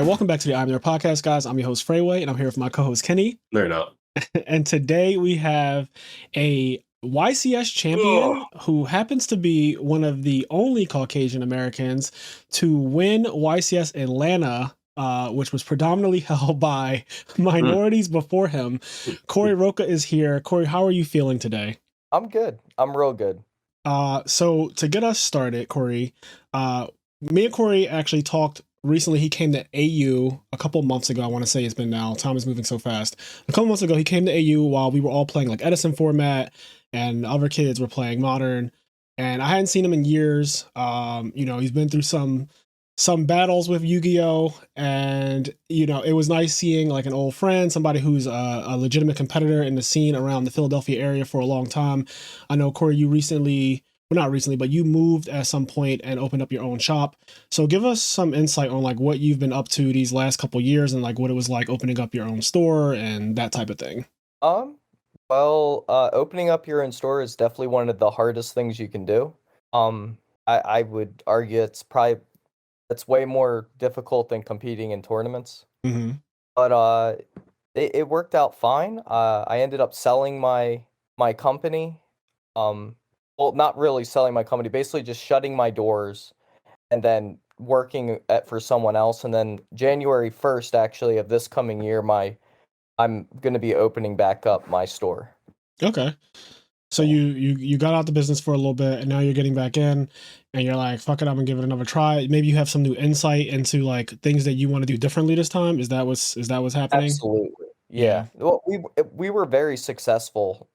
All right, welcome back to the IMNerd Podcast, guys. I'm your host, Freyway, and I'm here with my co-host, Kenny. No, you're not. And today we have a YCS champion who happens to be one of the only Caucasian Americans to win YCS Atlanta, which was predominantly held by minorities before him. Corey Roca is here. Corey, how are you feeling today? I'm good. I'm real good. So to get us started, Corey, me and Corey actually talked recently. He came to AU a couple months ago. I want to say it's been now. Time is moving so fast. A couple months ago, he came to AU while we were all playing like Edison format and other kids were playing Modern. And I hadn't seen him in years. He's been through some battles with Yugioh, and it was nice seeing like an old friend, somebody who's a legitimate competitor in the scene around the Philadelphia area for a long time. I know, Corey, you not recently, but you moved at some point and opened up your own shop. So give us some insight on like what you've been up to these last couple years and like what it was like opening up your own store and that type of thing. Opening up your own store is definitely one of the hardest things you can do. I would argue it's way more difficult than competing in tournaments. Mm-hmm. But it worked out fine. I ended up selling my company. Well, not really selling my company, basically just shutting my doors and then working for someone else. And then January 1st, actually, of this coming year, I'm going to be opening back up my store. Okay. So you got out the business for a little bit and now you're getting back in and you're like, fuck it, I'm gonna give it another try. Maybe you have some new insight into like things that you want to do differently this time. Is that what's happening? Absolutely. Yeah. Well, we were very successful,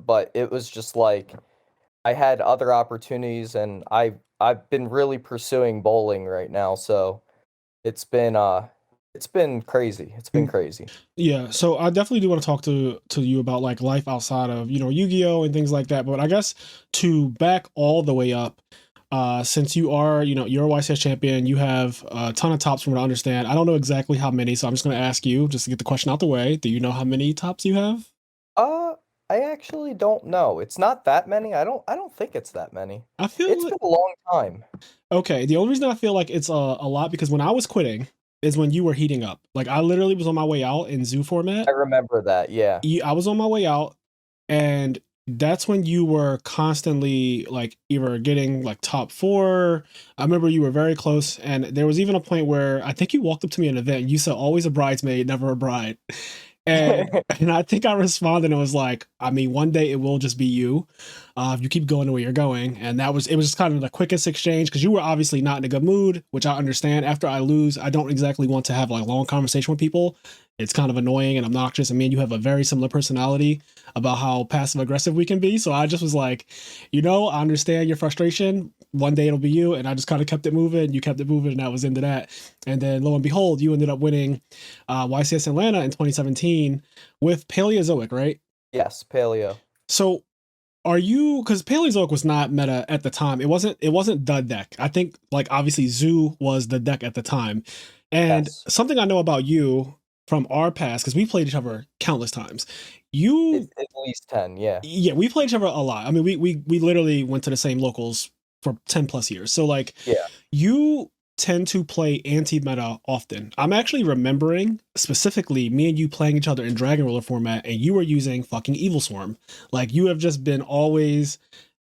but it was just like I had other opportunities and I've been really pursuing bowling right now, so it's been crazy. It's been crazy. Yeah, so I definitely do want to talk to you about like life outside of, Yu-Gi-Oh and things like that. But I guess to back all the way up, since you are, you're a YCS champion, you have a ton of tops from what I understand. I don't know exactly how many, so I'm just going to ask you just to get the question out the way. Do you know how many tops you have? I actually don't know. It's not that many. I don't think it's that many. I feel it's been a long time. Okay, the only reason I feel like it's a lot because when I was quitting is when you were heating up. Like I literally was on my way out in zoo format. I remember that, yeah. I was on my way out and that's when you were constantly like either getting like top 4. I remember you were very close and there was even a point where I think you walked up to me at an event and you said always a bridesmaid, never a bride. And I think I responded and was like, I mean, one day it will just be you if you keep going the way you're going. And it was just kind of the quickest exchange because you were obviously not in a good mood, which I understand. After I lose, I don't exactly want to have like long conversation with people. It's kind of annoying and obnoxious. I mean, you have a very similar personality about how passive aggressive we can be. So I just was like, I understand your frustration. One day it'll be you. And I just kind of kept it moving. You kept it moving and that was into that. And then lo and behold, you ended up winning YCS Atlanta in 2017 with Paleozoic, right? Yes, Paleo. So because Paleozoic was not meta at the time. It wasn't the deck. I think like obviously Zoo was the deck at the time. And something I know about you from our past, because we played each other countless times. At least 10, yeah. Yeah, we played each other a lot. I mean, we literally went to the same locals for 10 plus years. So like, you tend to play anti-meta often. I'm actually remembering specifically me and you playing each other in Dragon Roller format, and you were using fucking Evil Swarm. Like you have just been always,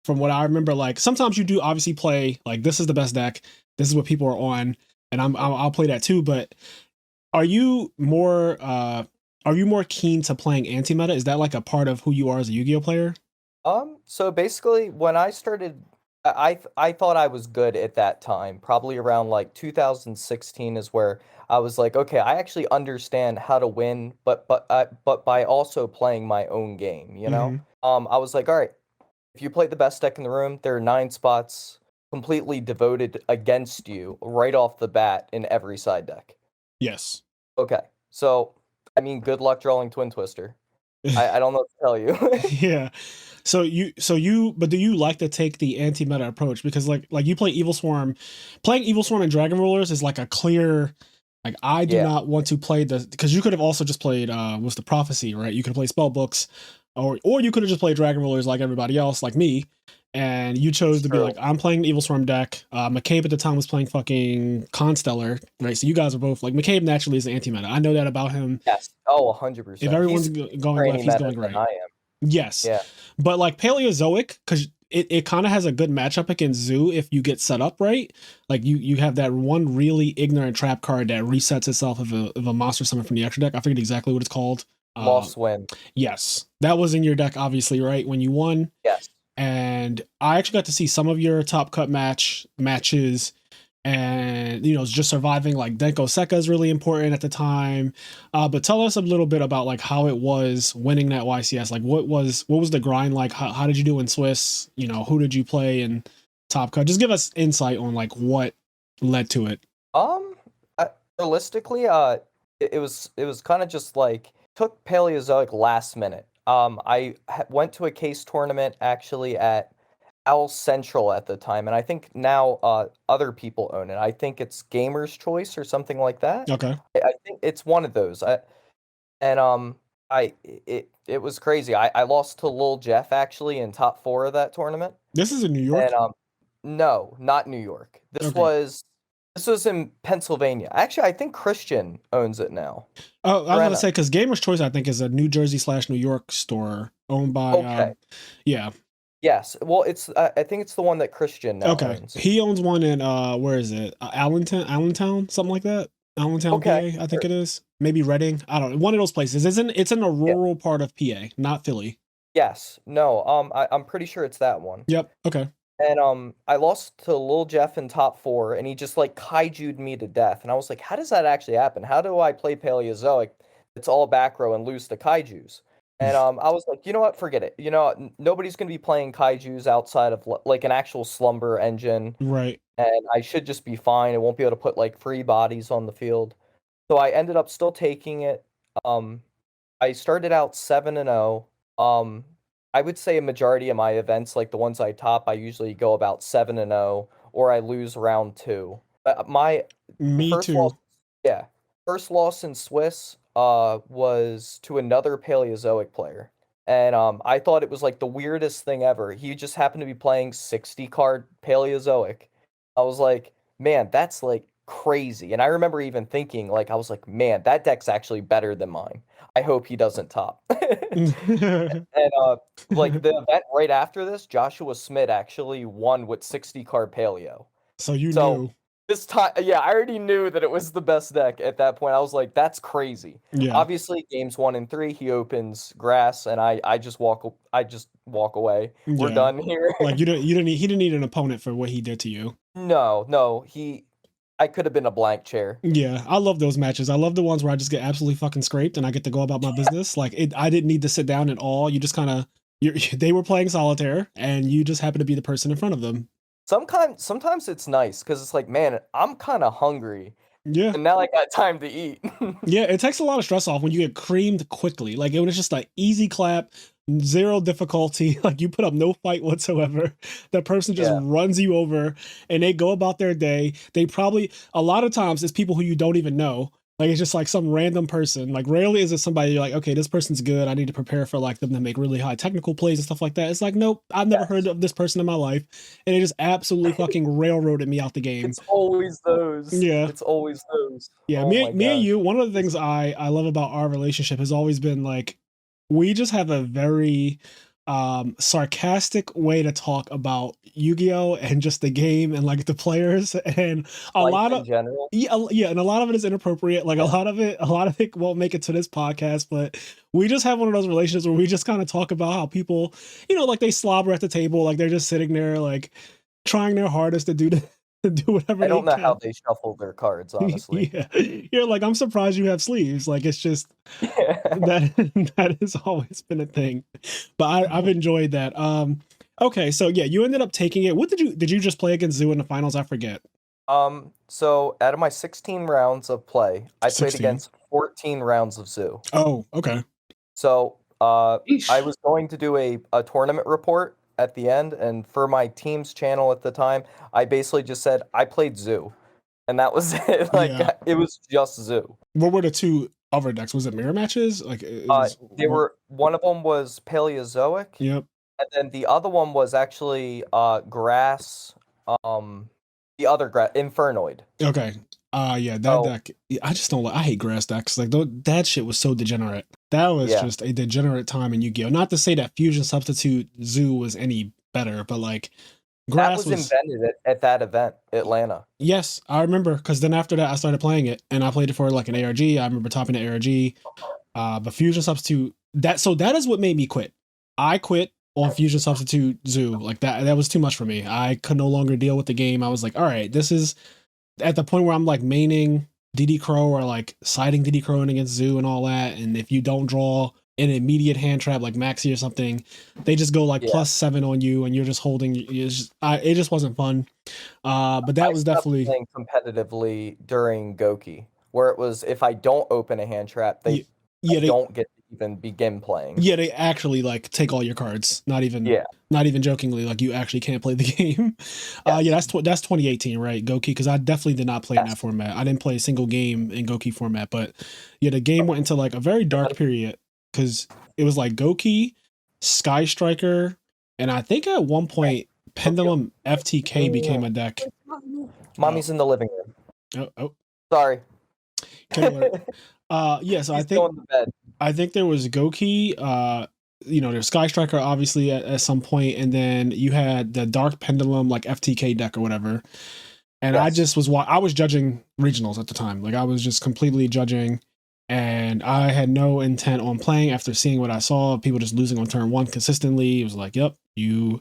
from what I remember, like sometimes you do obviously play like this is the best deck, this is what people are on, and I'll play that too. But are you more keen to playing anti-meta? Is that like a part of who you are as a Yu-Gi-Oh player? So basically when I started, I thought I was good at that time. Probably around like 2016 is where I was like, okay, I actually understand how to win, but by also playing my own game, I was like, all right, if you play the best deck in the room, there are 9 spots completely devoted against you right off the bat in every side deck. Yes. Okay. So, I mean, good luck drawing Twin Twister. I don't know what to tell you. Yeah. But do you like to take the anti-meta approach? Because like you play Evil Swarm. Playing Evil Swarm and Dragon Rollers is like a clear, like I do not want to play because you could have also just played what's the Prophecy, right? You could have played spell books or you could have just played Dragon Rollers like everybody else, like me. and you chose to be like, I'm playing the Evil Swarm deck. McCabe at the time was playing fucking Constellar, right? So you guys are both like, McCabe naturally is the anti-meta. I know that about him. Yes. Oh, 100%. If everyone's going left, he's going right. I am. Yes. Yeah. But like Paleozoic, because it kind of has a good matchup against Zoo if you get set up right. Like you have that one really ignorant trap card that resets itself if a monster summon from the extra deck. I forget exactly what it's called. Lost Wind. Yes. That was in your deck, obviously, right? When you won. Yes. And I actually got to see some of your top cut matches, and just surviving. Like Denko Seka is really important at the time, but tell us a little bit about like how it was winning that YCS. Like what was the grind like? How did you do in Swiss? Who did you play in top cut? Just give us insight on like what led to it. Realistically, it was kind of just like took Paleozoic last minute. I went to a case tournament actually at Owl Central at the time, and I think now other people own it. I think it's Gamer's Choice or something like that. Okay. I think it's one of those. It was crazy. I lost to Lil Jeff actually in top 4 of that tournament. This is in New York? And no, not New York. This was in Pennsylvania. Actually, I think Christian owns it now. Oh, I was going to say, because Gamer's Choice, I think, is a New Jersey/New York store owned by, yeah. Yes. Well, I think it's the one that Christian now owns. He owns one in, where is it? Allentown, something like that? Allentown, PA, I think it is. Maybe Reading. I don't know. One of those places. It's in a rural part of PA, not Philly. Yes. No, I'm pretty sure it's that one. Yep. Okay. And I lost to Lil Jeff in top 4, and he just like kaiju'd me to death. And I was like, how does that actually happen? How do I play Paleozoic? It's all back row and lose to kaijus. And I was like, you know what? Forget it. Nobody's gonna be playing kaijus outside of like an actual slumber engine. Right. And I should just be fine. I won't be able to put like free bodies on the field. So I ended up still taking it. I started out 7-0. I would say a majority of my events, like the ones I top, I usually go about 7-0, or I lose round 2. First loss in Swiss was to another Paleozoic player, and I thought it was like the weirdest thing ever. He just happened to be playing 60 card Paleozoic. I was like, man, that's like crazy. And I remember even thinking, like, I was like, man, that deck's actually better than mine. I hope he doesn't top. And like the event right after this, Joshua Smith actually won with 60 card Paleo. So you knew. This time, yeah, I already knew that it was the best deck at that point. I was like, that's crazy. Yeah. Obviously, games 1 and 3, he opens grass, and I just walk away. We're done here. Like he didn't need an opponent for what he did to you. No, I could have been a blank chair. Yeah, I love those matches. I love the ones where I just get absolutely fucking scraped and I get to go about my business. Like I didn't need to sit down at all. You just kind of, they were playing solitaire and you just happen to be the person in front of them. Sometimes it's nice because it's like, man, I'm kind of hungry. Yeah. And now I got time to eat. Yeah, it takes a lot of stress off when you get creamed quickly. Like it was just like easy clap, 0 difficulty. Like you put up no fight whatsoever. That person just runs you over and they go about their day. They probably, a lot of times it's people who you don't even know. Like it's just like some random person. Like rarely is it somebody you're like, okay, this person's good. I need to prepare for like them to make really high technical plays and stuff like that. It's like, nope, I've never heard of this person in my life. And it just absolutely fucking railroaded me out the game. It's always those. Yeah. It's always those. Yeah. Oh me and you, one of the things I love about our relationship has always been like, we just have a very sarcastic way to talk about Yu-Gi-Oh and just the game and like the players and a lot of general. Yeah, and a lot of it is inappropriate. Like a lot of it won't make it to this podcast, but we just have one of those relationships where we just kind of talk about how people, like they slobber at the table, like they're just sitting there like trying their hardest to do whatever. I don't know how they shuffle their cards, honestly. Yeah. You're like, I'm surprised you have sleeves. Like it's just that has always been a thing. But I've enjoyed that. Okay, so yeah, you ended up taking it. What did you just play against Zoo in the finals? I forget. So out of my 16 rounds of play, I played against 14 rounds of Zoo. Oh, okay. So I was going to do a tournament report at the end, and for my team's channel at the time, I basically just said I played Zoo, and that was it. It was just Zoo. What were the 2 other decks? Was it mirror matches? Like one of them was Paleozoic. Yep. And then the other one was actually grass. The other grass, Infernoid. Okay. Yeah, that So deck. I just don't like. I hate grass decks. Like that shit was so degenerate. That was yeah, just a degenerate time in Yu-Gi-Oh. Not to say that Fusion Substitute Zoo was any better, but like that grass was was. invented at that event, Atlanta. Yes, I remember because then after that I started playing it and I played it for like an ARG. I remember topping the ARG. But Fusion Substitute that is what made me quit. I quit on Fusion Substitute Zoo. Like that was too much for me. I could no longer deal with the game. I was like, all right, this is at the point where I'm like maining DD Crow or like siding DD Crow in against Zoo and all that. And if you don't draw an immediate hand trap like Maxi or something, they just go like Yeah. +7 on you and you're just holding. It just wasn't fun. But that I was stopped definitely playing competitively during Goki, where it was if I don't open a hand trap, yeah. I They don't get to even begin playing. yeah they actually like take all your cards. Yeah. Not even jokingly. Like you actually can't play the game. Yes. Yeah, that's 2018, right? Goki, because I definitely did not play in Yes. that format. I didn't play a single game in Goki format, but yeah, the game went into like a very dark period because it was like Goki, Sky Striker, and I think at one point Pendulum FTK became a deck. Mommy's in the living room. Oh, Sorry. Killer. Yeah, so He's going to bed. I think there was Goki, there's Sky Striker obviously at some point, and then you had the Dark Pendulum like FTK deck or whatever. And I Yes. just I was judging regionals at the time. Like I was just completely judging, and I had no intent on playing after seeing what I saw. People just losing on turn 1 consistently. It was like, yep, you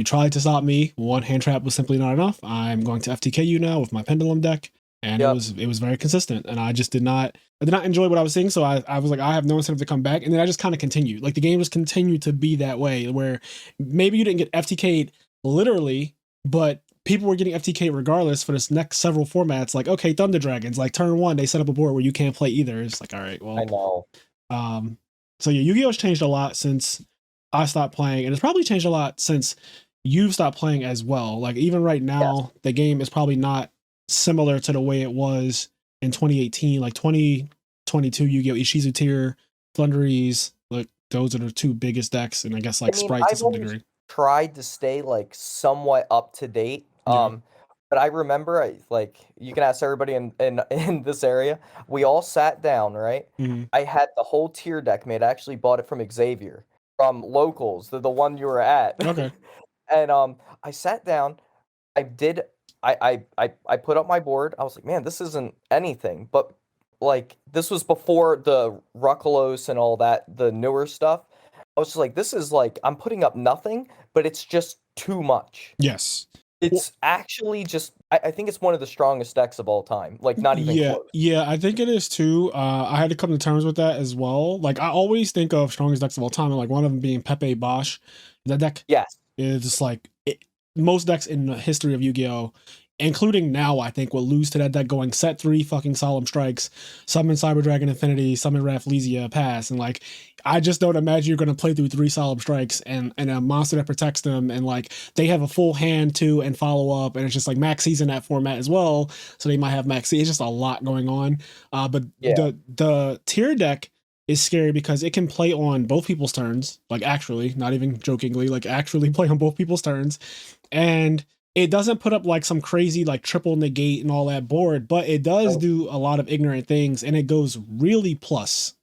tried to stop me. One hand trap was simply not enough. I'm going to FTK you now with my Pendulum deck. And Yep. it was very consistent. And I just did not enjoy what I was seeing. So I was like, I have no incentive to come back. And then I just kind of continued. Like the game just continued to be that way where maybe you didn't get FTK'd literally, but people were getting FTK regardless for this next several formats. Like, okay, Thunder Dragons, like turn 1, they set up a board where you can't play either. It's like, all right, well. I know. So yeah, Yu-Gi-Oh's changed a lot since I stopped playing. And it's probably changed a lot since you've stopped playing as well. Like even right now, the game is probably not similar to the way it was in 2018. Like 2022 Yu-Gi-Oh! Ishizu Tier, Thunderies, like those are the 2 biggest decks, and I guess like Sprite to I've some always degree. tried to stay like somewhat up to date. Yeah. But I remember, like, you can ask everybody in this area. We all sat down, right? Mhm. I had the whole tier deck made. I actually bought it from Xavier, from Locals, the one you were at. Okay. And I sat down. I put up my board. I was like, man, this isn't anything. But like this was before the Ruckalos and all that, the newer stuff. I was just like, this is like I'm putting up nothing, but it's just too much. Yes. It's actually just I think it's one of the strongest decks of all time. Like not even close. Yeah, I think it is too. I had to come to terms with that as well. Like I always think of strongest decks of all time, and like one of them being Pepe Bosch. That deck is just like most decks in the history of Yu-Gi-Oh, including now, I think will lose to that deck going set 3 fucking Solemn Strikes, summon Cyber Dragon Infinity, summon Rafflesia, pass, and like I just don't imagine you're gonna play through 3 Solemn Strikes and a monster that protects them, and like they have a full hand too and follow up, and it's just like Maxi's in that format as well, so they might have Maxi. It's just a lot going on. But the tier deck is scary because it can play on both people's turns, like actually, not even jokingly, like actually play on both people's turns, and it doesn't put up like some crazy like triple negate and all that board, but it does do a lot of ignorant things, and it goes really plus.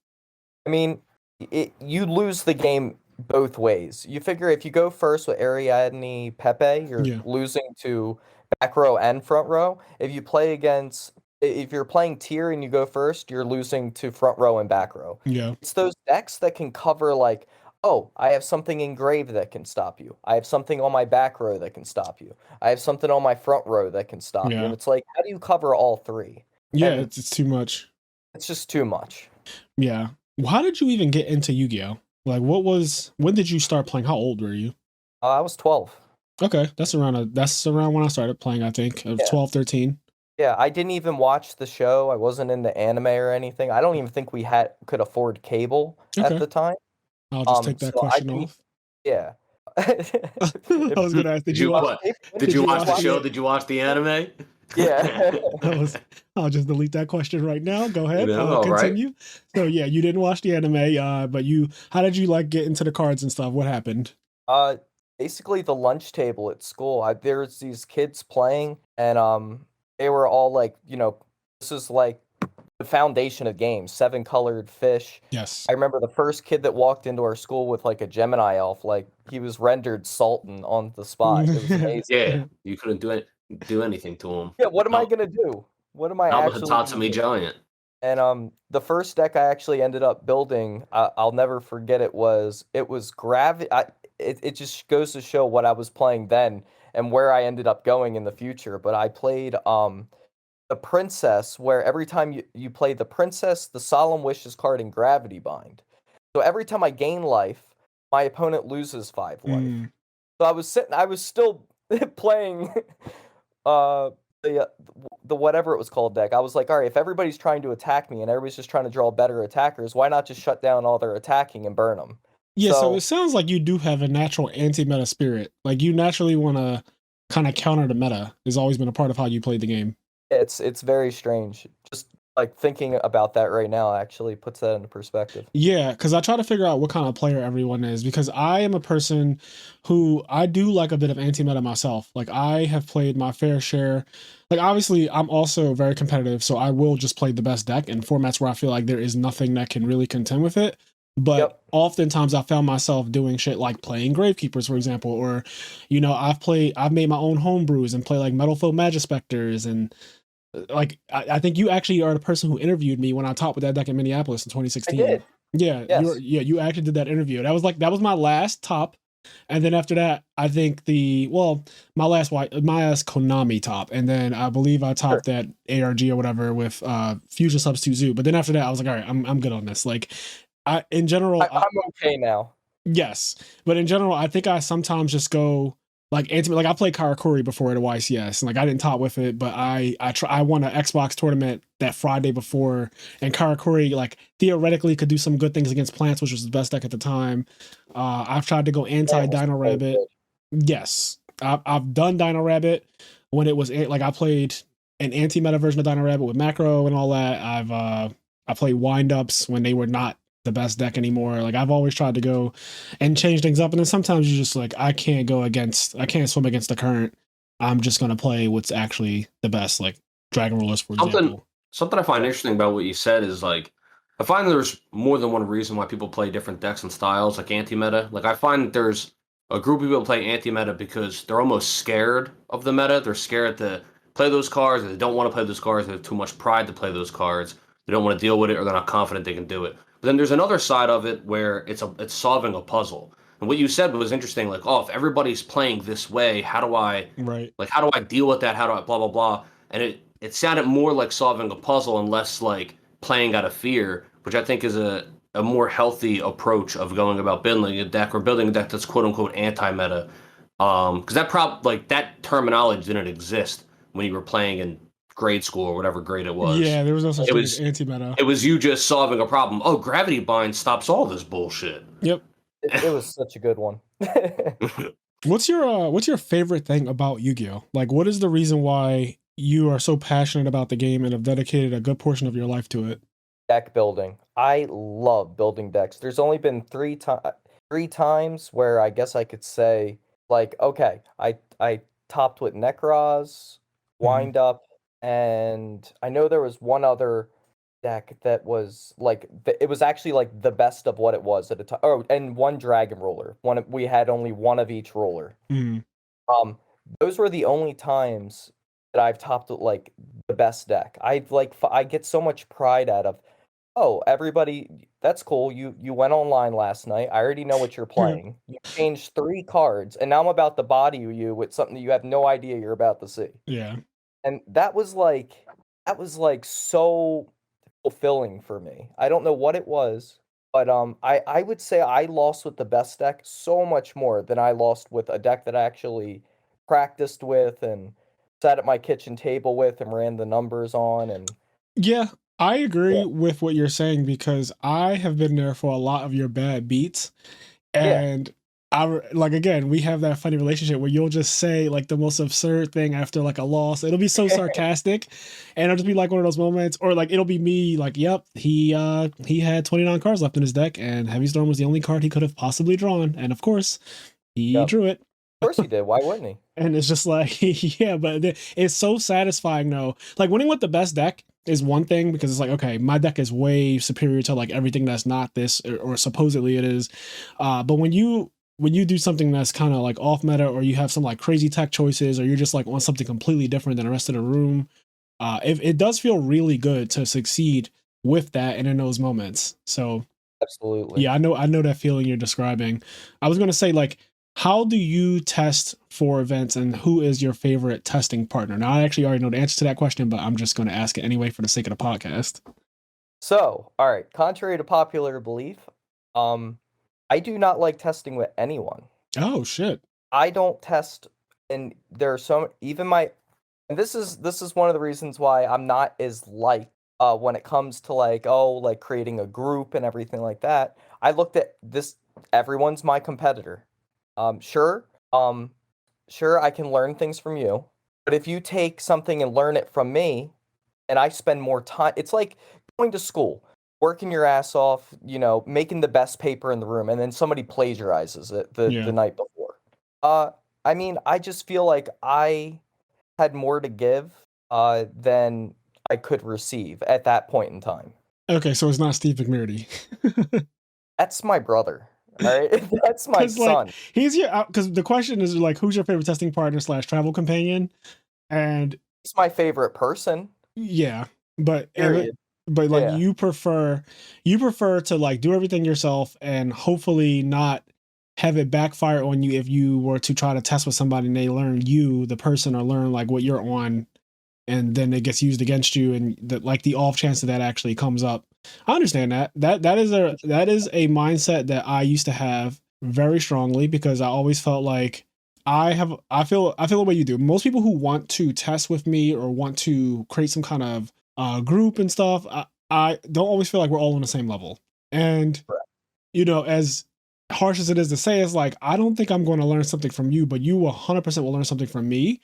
I mean, you lose the game both ways. You figure if you go first with Ariadne Pepe, you're losing to back row and front row. If you're playing tier and you go first, you're losing to front row and back row. Yeah. It's those decks that can cover like, oh, I have something engraved that can stop you. I have something on my back row that can stop you. I have something on my front row that can stop you. And it's like, how do you cover all 3? Yeah, it's too much. It's just too much. Yeah. Well, how did you even get into Yu-Gi-Oh? Like when did you start playing? How old were you? I was 12. Okay, that's around when I started playing, I think. 12, 13. Yeah, I didn't even watch the show. I wasn't into anime or anything. I don't even think we could afford cable at the time. I'll just take that question off. Yeah. I was gonna ask, did you watch the show? Did you watch the anime? Yeah. I'll just delete that question right now. Go ahead. Continue. Right. So yeah, you didn't watch the anime, but how did you like get into the cards and stuff? What happened? Uh, Basically the lunch table at school. There's these kids playing, and they were all like, this is like the foundation of games. 7-colored fish. Yes. I remember the first kid that walked into our school with like a Gemini elf, like he was rendered Sultan on the spot. It was amazing. Yeah, you couldn't do anything to him. Yeah, what am I gonna do? What am I Not with actually a gonna Tatsumi do? Giant. And the first deck I actually ended up building, I'll never forget it was gravity. It just goes to show what I was playing then and where I ended up going in the future. But I played the princess, where every time you play the princess, the Solemn Wishes card, and Gravity Bind. So every time I gain life, my opponent loses 5 life. So I was still playing the whatever it was called deck. I was like, all right, if everybody's trying to attack me and everybody's just trying to draw better attackers, why not just shut down all their attacking and burn them? Yeah, so it sounds like you do have a natural anti-meta spirit. Like you naturally want to kind of counter the meta. Has always been a part of how you played the game. It's very strange. Just like thinking about that right now actually puts that into perspective. Yeah, because I try to figure out what kind of player everyone is, because I am a person who I do like a bit of anti-meta myself. Like I have played my fair share. Like obviously I'm also very competitive, so I will just play the best deck in formats where I feel like there is nothing that can really contend with it. But oftentimes I found myself doing shit like playing Gravekeepers, for example, or, I've made my own homebrews and play like Metalfoe Magispecters, and like I think you actually are the person who interviewed me when I talked with that deck in Minneapolis in 2016. I did. Yeah, yes. You actually did that interview. That was my last top, and then after that, I think my last Konami top, and then I believe I topped that ARG or whatever with Fusion Substitute Zoo. But then after that, I was like, all right, I'm good on this. Like, I'm okay now. Yes, but in general, I think I sometimes just go like like I played Karakuri before at a YCS, and like I didn't top with it, but I won an Xbox tournament that Friday before, and Karakuri like theoretically could do some good things against plants, which was the best deck at the time. I've tried to go anti Dino Rabbit. Yes, I've done Dino Rabbit when it was like I played an anti-meta version of Dino Rabbit with macro and all that. I played wind-ups when they were not the best deck anymore. Like I've always tried to go and change things up, and then sometimes you just like I can't swim against the current. I'm just gonna play what's actually the best, like Dragon Rollers, for example. Something I find interesting about what you said is like I find there's more than one reason why people play different decks and styles, like anti-meta. Like I find there's a group of people play anti-meta because they're almost scared of the meta. They're scared to play those cards, or they don't want to play those cards. They have too much pride to play those cards. They don't want to deal with it, or they're not confident they can do it. But then there's another side of it where it's solving a puzzle. And what you said was interesting. Like, if everybody's playing this way, how do I deal with that? How do I blah blah blah? And it sounded more like solving a puzzle and less like playing out of fear, which I think is a more healthy approach of going about building a deck, or building a deck that's quote unquote anti-meta. Because that terminology didn't exist when you were playing in grade school or whatever grade it was. Yeah, there was no such thing as anti-meta. It was you just solving a problem. Oh, Gravity Bind stops all this bullshit. Yep. It was such a good one. What's your favorite thing about Yugioh? Like, what is the reason why you are so passionate about the game and have dedicated a good portion of your life to it? Deck building. I love building decks. There's only been three times where I guess I could say, like, okay, I topped with Nekroz, Wind Up, and I know there was one other deck that was like it was actually like the best of what it was at a time. Oh, and one Dragon Roller. We had only one of each roller. Those were the only times that I've topped with like the best deck. I get so much pride out of, oh, everybody, that's cool. You went online last night. I already know what you're playing. You changed 3 cards, and now I'm about to body you with something that you have no idea you're about to see. Yeah. And that was like so fulfilling for me. I don't know what it was, but I would say I lost with the best deck so much more than I lost with a deck that I actually practiced with and sat at my kitchen table with and ran the numbers on. And yeah, I agree with what you're saying, because I have been there for a lot of your bad beats, and again, we have that funny relationship where you'll just say like the most absurd thing after like a loss. It'll be so sarcastic, and it'll just be like one of those moments, or like it'll be me like, yep, he had 29 cards left in his deck, and Heavy Storm was the only card he could have possibly drawn, and of course he drew it. Of course he did. Why wouldn't he? And it's just like, yeah, but it's so satisfying though. Like winning with the best deck is one thing because it's like, okay, my deck is way superior to like everything that's not this or supposedly it is. But when you do something that's kind of like off meta or you have some like crazy tech choices or you're just like on something completely different than the rest of the room, it does feel really good to succeed with that and in those moments. So absolutely. Yeah, I know that feeling you're describing. I was going to say, like, how do you test for events and who is your favorite testing partner? Now, I actually already know the answer to that question, but I'm just going to ask it anyway for the sake of the podcast. So, all right, contrary to popular belief, I do not like testing with anyone. Oh, shit. I don't test, and there are and this is one of the reasons why I'm not as liked when it comes to like creating a group and everything like that. I looked at this, everyone's my competitor. Sure, I can learn things from you, but if you take something and learn it from me, and I spend more time, it's like going to school, working your ass off, making the best paper in the room, and then somebody plagiarizes it the night before. I mean, I just feel like I had more to give than I could receive at that point in time. Okay, so it's not Steve McMurdy. That's my brother. All right, that's my son. Like, he's your, because the question is like, who's your favorite testing partner / travel companion? And he's my favorite person. Yeah, but Period. Like you prefer to like do everything yourself and hopefully not have it backfire on you if you were to try to test with somebody and they learn you, the person, or learn like what you're on, and then it gets used against you, and the off chance that actually comes up. I understand that. That is a mindset that I used to have very strongly because I always felt like I feel the way you do. Most people who want to test with me or want to create some kind of group and stuff, I don't always feel like we're all on the same level. And as harsh as it is to say, it's like, I don't think I'm going to learn something from you, but you 100% will learn something from me.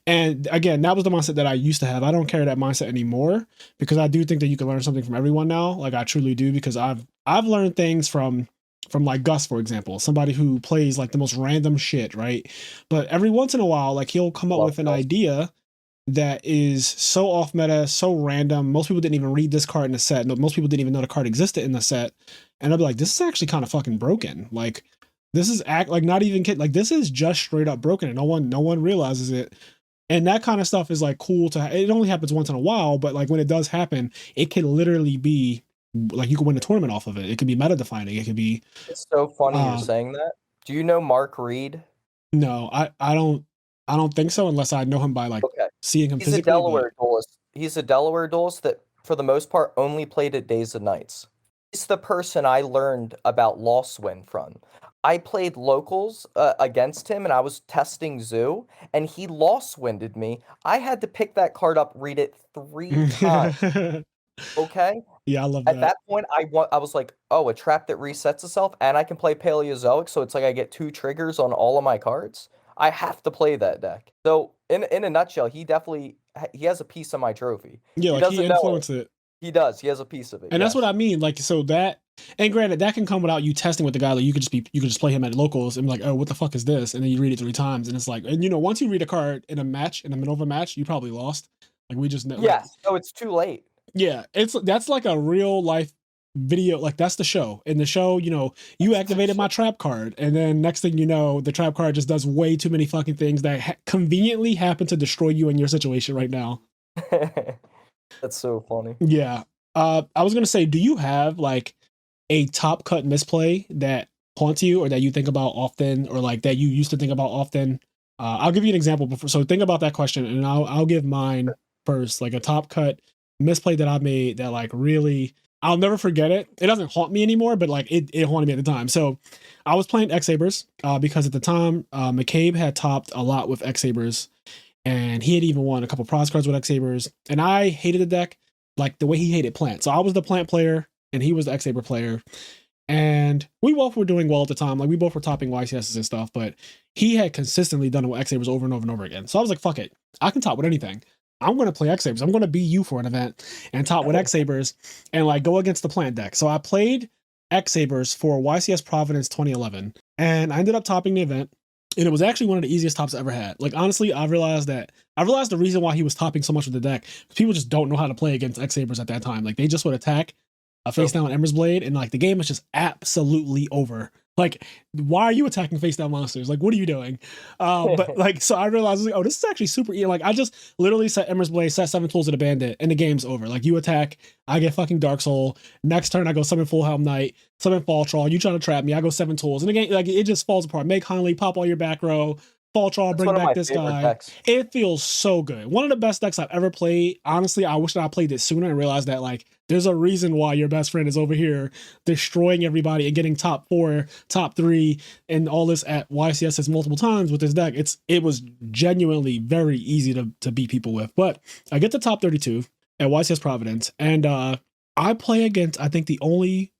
And again, that was the mindset that I used to have. I don't carry that mindset anymore because I do think that you can learn something from everyone now. Like I truly do, because I've learned things from like Gus, for example, somebody who plays like the most random shit, right? But every once in a while, like he'll come up with an idea that is so off meta, so random. Most people didn't even read this card in the set. No, most people didn't even know the card existed in the set. And I'll be like, this is actually kind of fucking broken. Like this is not even kid. Like this is just straight up broken and no one realizes it. And that kind of stuff is like cool it only happens once in a while, but like when it does happen, it can literally be like you can win a tournament off of it. It could be meta defining. It could be. It's so funny you're saying that. Do you know Mark Reed? No, I don't think so unless I know him by like seeing him physically. He's a Delaware duelist. He's a Delaware duelist that for the most part only played at Days and Nights. He's the person I learned about Lost Win from. I played locals against him and I was testing Zoo and he lost winded me. I had to pick that card up, read it 3 times. Okay? Yeah, I love that. At that point, I was like, oh, a trap that resets itself and I can play Paleozoic, so it's like I get 2 triggers on all of my cards. I have to play that deck. So in a nutshell, he has a piece of my trophy. Yeah, like he influenced it. He does. He has a piece of it. And that's what I mean. Like, so that, and granted, that can come without you testing with the guy. Like, you could just play him at locals and be like, oh, what the fuck is this? And then you read it 3 times, and it's like, and once you read a card in a match, in the middle of a match, you probably lost. Like, we just know. Yeah. So it's too late. Yeah, that's like a real life video. Like that's the show. In the show, you activated my trap card, and then next thing you know, the trap card just does way too many fucking things that conveniently happen to destroy you in your situation right now. That's so funny. Yeah. I was gonna say, do you have like a top cut misplay that haunts you, or that you think about often, or like that you used to think about often? I'll give you an example before. So think about that question, and I'll give mine first. Like a top cut misplay that I made that like really, I'll never forget it. It doesn't haunt me anymore, but like it haunted me at the time. So I was playing X-Sabers because at the time McCabe had topped a lot with X-Sabers, and he had even won a couple prize cards with X-Sabers, and I hated the deck like the way he hated Plant. So I was the Plant player and he was the X-Saber player, and we both were doing well at the time. Like we both were topping YCSs and stuff, but he had consistently done it with X-Sabers over and over and over again. So I was like, fuck it, I can top with anything. I'm going to play X-Sabers. I'm going to be you for an event and top with X-Sabers and like go against the Plant deck. So I played X-Sabers for YCS Providence 2011. and I ended up topping the event. And it was actually one of the easiest tops I ever had. Like, honestly, I realized the reason why he was topping so much with the deck. People just don't know how to play against X-Sabers at that time. Like, they just would attack a face down Ember's Blade, and like the game is just absolutely over. Like, why are you attacking face down monsters? Like, what are you doing? But like, so I realized, like, oh, this is actually super easy. Like, I just literally set Ember's Blade, set 7 tools at a bandit, and the game's over. Like, you attack, I get fucking Dark Soul. Next turn, I go summon Full Helm Knight, summon Fall Troll. You try to trap me, I go 7 tools. And the game, like, it just falls apart. Make Hunley, pop all your back row. Fall Troll, bring back this guy. Decks. It feels so good. One of the best decks I've ever played. Honestly, I wish that I played it sooner and realized that, like, there's a reason why your best friend is over here destroying everybody and getting top 4, top 3, and all this at YCS multiple times with this deck. It was genuinely very easy to beat people with. But I get to top 32 at YCS Providence, and I play against, I think, the only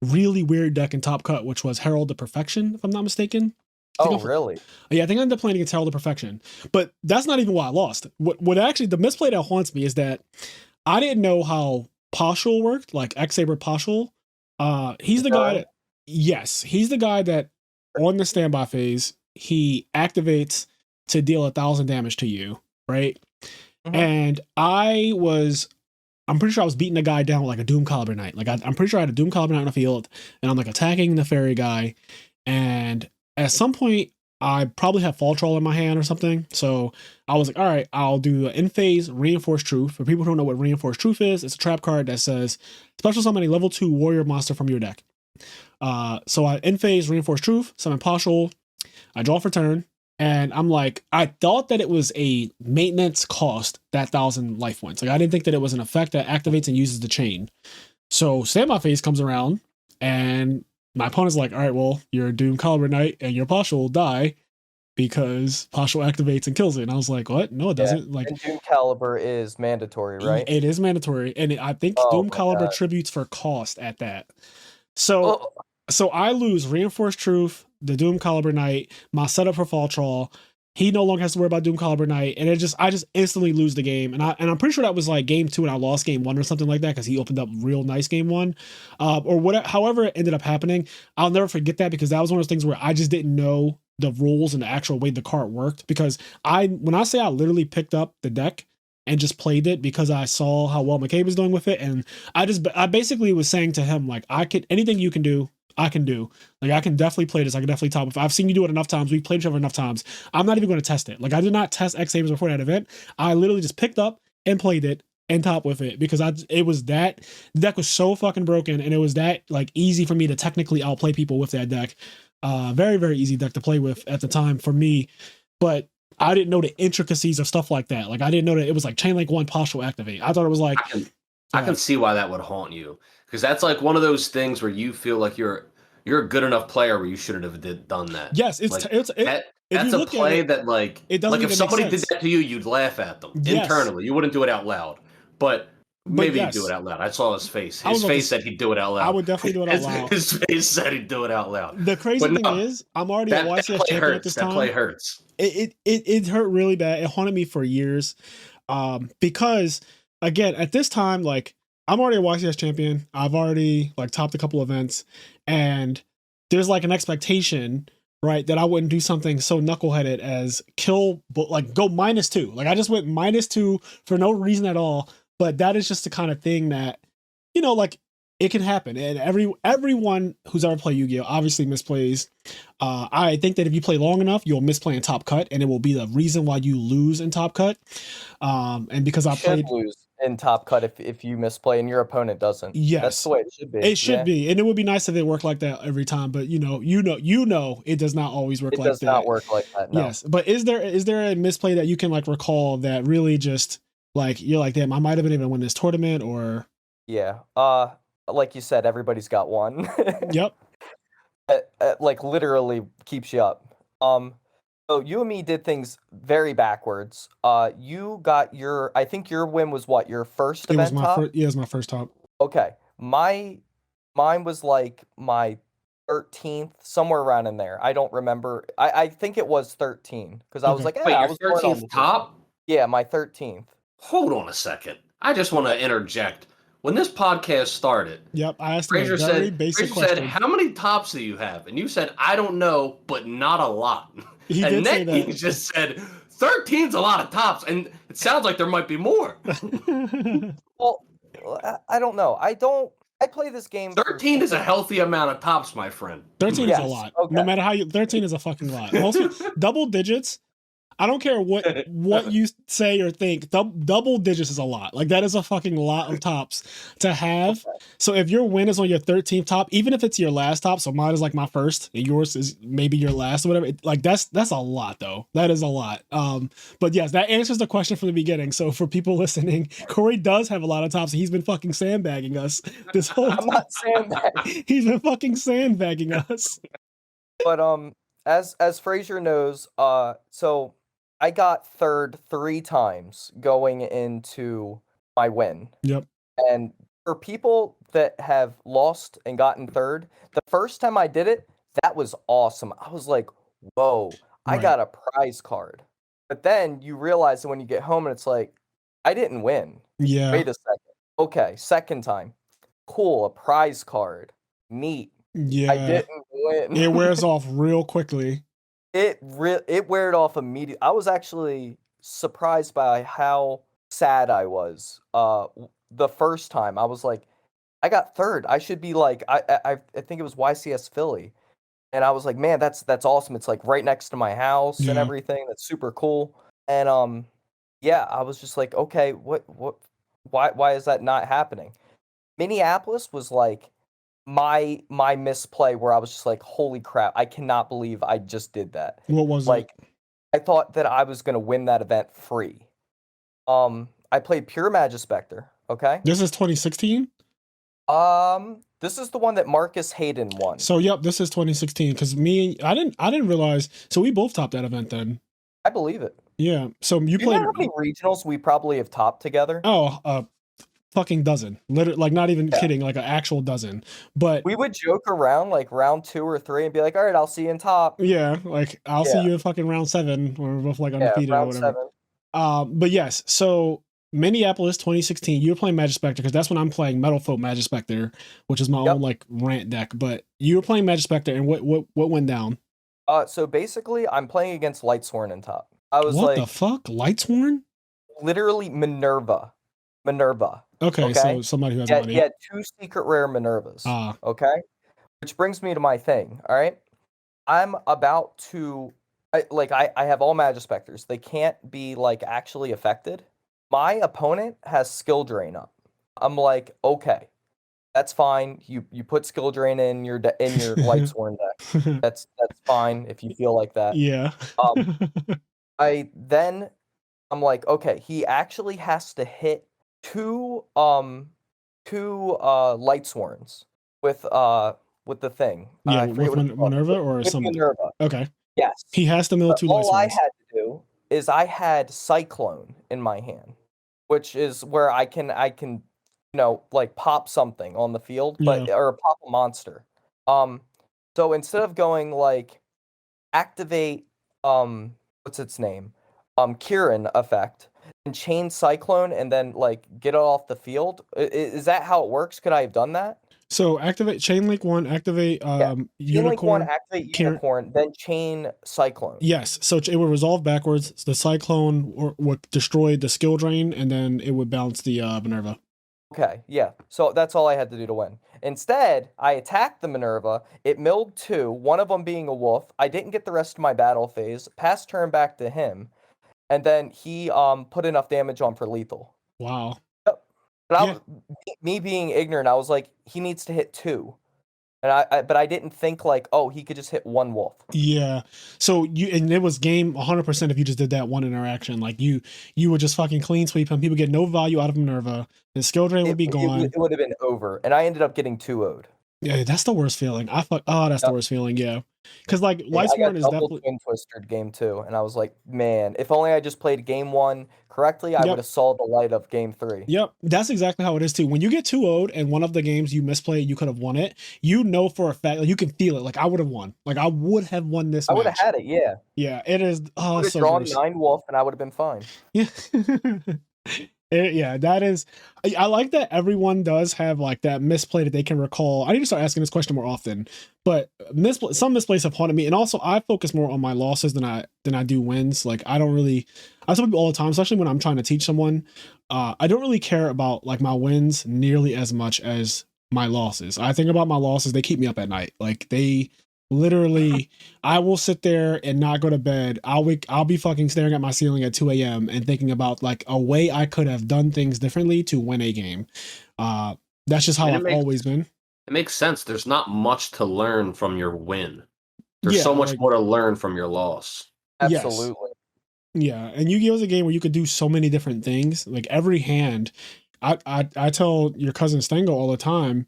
really weird deck in Top Cut, which was Herald of Perfection, if I'm not mistaken. Oh, really? Yeah, I think I ended up playing against Herald of Perfection. But that's not even why I lost. What actually, the misplay that haunts me is that I didn't know how Poshul worked, like X-Saber Poshul. He's the guy that, yes, he's the guy that on the standby phase, he activates to deal 1,000 damage to you, right? Mm-hmm. And I'm pretty sure I was beating a guy down with like a Doom Caliber Knight. Like, I'm pretty sure I had a Doom Caliber Knight on the field, and I'm like attacking the fairy guy, and at some point, I probably had Fall Troll in my hand or something. So I was like, all right, I'll do an in-phase Reinforced Truth. For people who don't know what Reinforced Truth is, it's a trap card that says, special summon a level 2 warrior monster from your deck. So I in-phase Reinforced Truth, summon Poshul, I draw for turn, and I'm like, I thought that it was a maintenance cost, that 1,000 life points. Like, I didn't think that it was an effect that activates and uses the chain. So standby phase comes around, and my opponent's like, all right, well, your Doom Caliber Knight and your Poshul will die because Poshul activates and kills it. And I was like, what? No, it doesn't. Like, and Doom Caliber is mandatory, right? It is mandatory. And I think Doom Caliber tributes for cost at that. So I lose Reinforced Truth, the Doom Caliber Knight, my setup for Fall Troll. He no longer has to worry about Doom Caliber Knight, and I just instantly lose the game. And I'm pretty sure that was like game 2 and I lost game 1 or something like that, because he opened up real nice game 1, or whatever. However it ended up happening, I'll never forget that, because that was one of those things where I just didn't know the rules and the actual way the card worked. Because when I say I literally picked up the deck and just played it because I saw how well McCabe was doing with it, and I basically was saying to him, like, anything you can do, I can do. Like, I can definitely play this. I can definitely top it. I've seen you do it enough times. We've played each other enough times. I'm not even going to test it. Like, I did not test X-Sabers before that event. I literally just picked up and played it and top with it, because the deck was so fucking broken, and it was that, like, easy for me to technically outplay people with that deck. Very, very easy deck to play with at the time for me. But I didn't know the intricacies of stuff like that. Like, I didn't know that it was like Chain Link 1 Poshul activate. I thought it was like, I can see why that would haunt you, because that's like one of those things where you feel like you're a good enough player where you shouldn't have done that. Yes, that's a play that, like, if somebody did that to you, you'd laugh at them internally. You wouldn't do it out loud, but maybe you'd do it out loud. I saw his face. His face said he'd do it out loud. I would definitely do it out loud. His face said he'd do it out loud. The crazy thing is, I'm already a YCS champion at this time. That play hurts. It hurt really bad. It haunted me for years, because again, at this time, like, I'm already a YCS champion. I've already, like, topped a couple events, and there's like an expectation, right, that I wouldn't do something so knuckleheaded as go -2. Like, I just went -2 for no reason at all. But that is just the kind of thing that, you know, like, it can happen. And everyone who's ever played Yu-Gi-Oh obviously misplays. I think that if you play long enough, you'll misplay in Top Cut, and it will be the reason why you lose in Top Cut. And because I played lose in Top Cut if you misplay and your opponent doesn't. Yes, that's the way it should be. It should be, and it would be nice if it worked like that every time. But you know, it does not always work like that. It does not work like that. No. Yes, but is there a misplay that you can, like, recall that really just, like, you're like, damn, I might have been able to win this tournament? Or yeah, like you said, everybody's got one. Yep. Like, literally keeps you up. So you and me did things very backwards. You got I think your win was what, your first event top? It was my first top. Okay. Mine was like my 13th, somewhere around in there. I don't remember. I think it was 13, because I was like, wait, I your 13th top? Yeah, my 13th. Hold on a second. I just want to interject. when this podcast started, Yep, I asked him a Fraser very said, basic Fraser said, question. how many tops do you have? And you said, I don't know, but not a lot. He and did say then he that. just said, 13's a lot of tops, and it sounds like there might be more. Well, I don't know. I play this game. 13 is a healthy amount of tops, my friend. 13 is a lot. Okay. No matter how you, 13 is a fucking lot. Most double digits. I don't care what you say or think. Double digits is a lot. Like that is a fucking lot of tops to have. Okay. So if your win is on your 13th top, even if it's your last top, so mine is like my first, and yours is maybe your last or whatever. Like that's a lot though. That is a lot. But yes, that answers the question from the beginning. So for people listening, Corey does have a lot of tops, and he's been fucking sandbagging us this whole time. I'm not sandbagging. He's been fucking sandbagging us. But as Fraser knows, so I got third 3 times going into my win. Yep. And for people that have lost and gotten third, the first time I did it, that was awesome. I was like, whoa, I Right. got a prize card. But then you realize that when you get home and it's like, I didn't win. Yeah. Wait a second. Okay, second time. Cool, a prize card. Neat. Yeah. I didn't win. It wears off real quickly. It weared off immediately. I was actually surprised by how sad I was. The first time I was like, I got third. I should be like, I think it was YCS Philly, and I was like, man, that's awesome. It's like right next to my house and Yeah. everything. That's super cool. And yeah, I was just like, okay, why is that not happening? Minneapolis was like my misplay where I was just like, holy crap, I cannot believe I just did that. What was Like, it? I thought that I was gonna win that event free. I played Pure Magispector, okay? This is 2016? This is the one that Marcus Hayden won. So yep, this is 2016 because I didn't realize. So we both topped that event then. I believe it. Yeah. So you Do you know played. how many regionals we probably have topped together? Oh, fucking dozen. Literally, like not even Yeah. kidding, like an actual dozen. But We would joke around like round 2 or 3 and be like, all right, I'll see you in top. yeah, like I'll see Yeah. you in fucking round 7 when we're both like Yeah, undefeated or round whatever. 7. But yes, so Minneapolis 2016, you were playing Magispector because that's when I'm playing Metal Folk Magispector, which is my Yep. own like rant deck. But you were playing Magispector, and what went down? So basically, I'm playing against Lightsworn in top. I was What like, the fuck? Lightsworn? literally Minerva. Okay, so Okay. somebody who has Yeah, money. he had 2 secret rare Minervas. Ah, Okay. Which brings me to my thing. All right. I'm about to, I have all Magispectors. They can't be like actually affected. My opponent has skill drain up. I'm like, okay, that's fine. You put skill drain in your Lightsworn deck. That's fine if you feel like that. yeah. I'm like, okay, he actually has to hit two Lightsworns with the thing. Yeah, I forget with what it's called. Minerva or With somebody. Minerva. Okay. Yes. He has to mill But 2 all I Lightsworns. had to do is I had Cyclone in my hand, which is where I can like pop something on the field, but or pop a monster. So instead of going like activate what's its name? Kieran effect and chain Cyclone and then like get it off the field. Is that how it works? Could I have done that? So activate Chain Link 1, activate Chain Unicorn. Link 1, activate Kieran- Unicorn, then chain Cyclone. Yes, so it would resolve backwards. The Cyclone would destroy the skill drain, and then it would bounce the Minerva. Okay, yeah. So that's all I had to do to win. Instead, I attacked the Minerva. It milled 2, one of them being a wolf. I didn't get the rest of my battle phase. Passed turn back to him, and then he put enough damage on for lethal. Wow. But me being ignorant, I was like, he needs to hit 2, but I didn't think like, oh, he could just hit 1 wolf. Yeah. So and it was game 100% if you just did that one interaction. Like you would just fucking clean sweep him. People get no value out of Minerva. The skill drain would be gone. It would have been over, and I ended up getting 2-0'd. Yeah, that's the worst feeling. That's the worst feeling. Yeah, because like Lightsworn is definitely Twin Twistered game 2, and I was like, man, if only I just played game 1 correctly, I would have saw the light of game 3. Yep, that's exactly how it is too. When you get 2-0'd and one of the games you misplayed, you could have won it. You know for a fact, like, you can feel it. Like I would have won. Like I would have won this. I would have match. had it. Yeah. Yeah, it is. I would have so drawn gross. 9 wolf, and I would have been fine. Yeah. Yeah, that is. I like that everyone does have like that misplay that they can recall. I need to start asking this question more often. But some misplays have haunted me, and also I focus more on my losses than I do wins. Like I don't really. I tell people all the time, especially when I'm trying to teach someone. I don't really care about like my wins nearly as much as my losses. I think about my losses; they keep me up at night. Like they literally, I will sit there and not go to bed. I'll be fucking staring at my ceiling at 2 a.m. and thinking about like a way I could have done things differently to win a game. That's just how And I've always been. It makes sense. There's not much to learn from your win. There's Yeah, so much like, more to learn from your loss. yes. Absolutely. Yeah, and Yu-Gi-Oh is a game where you could do so many different things. Like every hand, I tell your cousin Stengo all the time,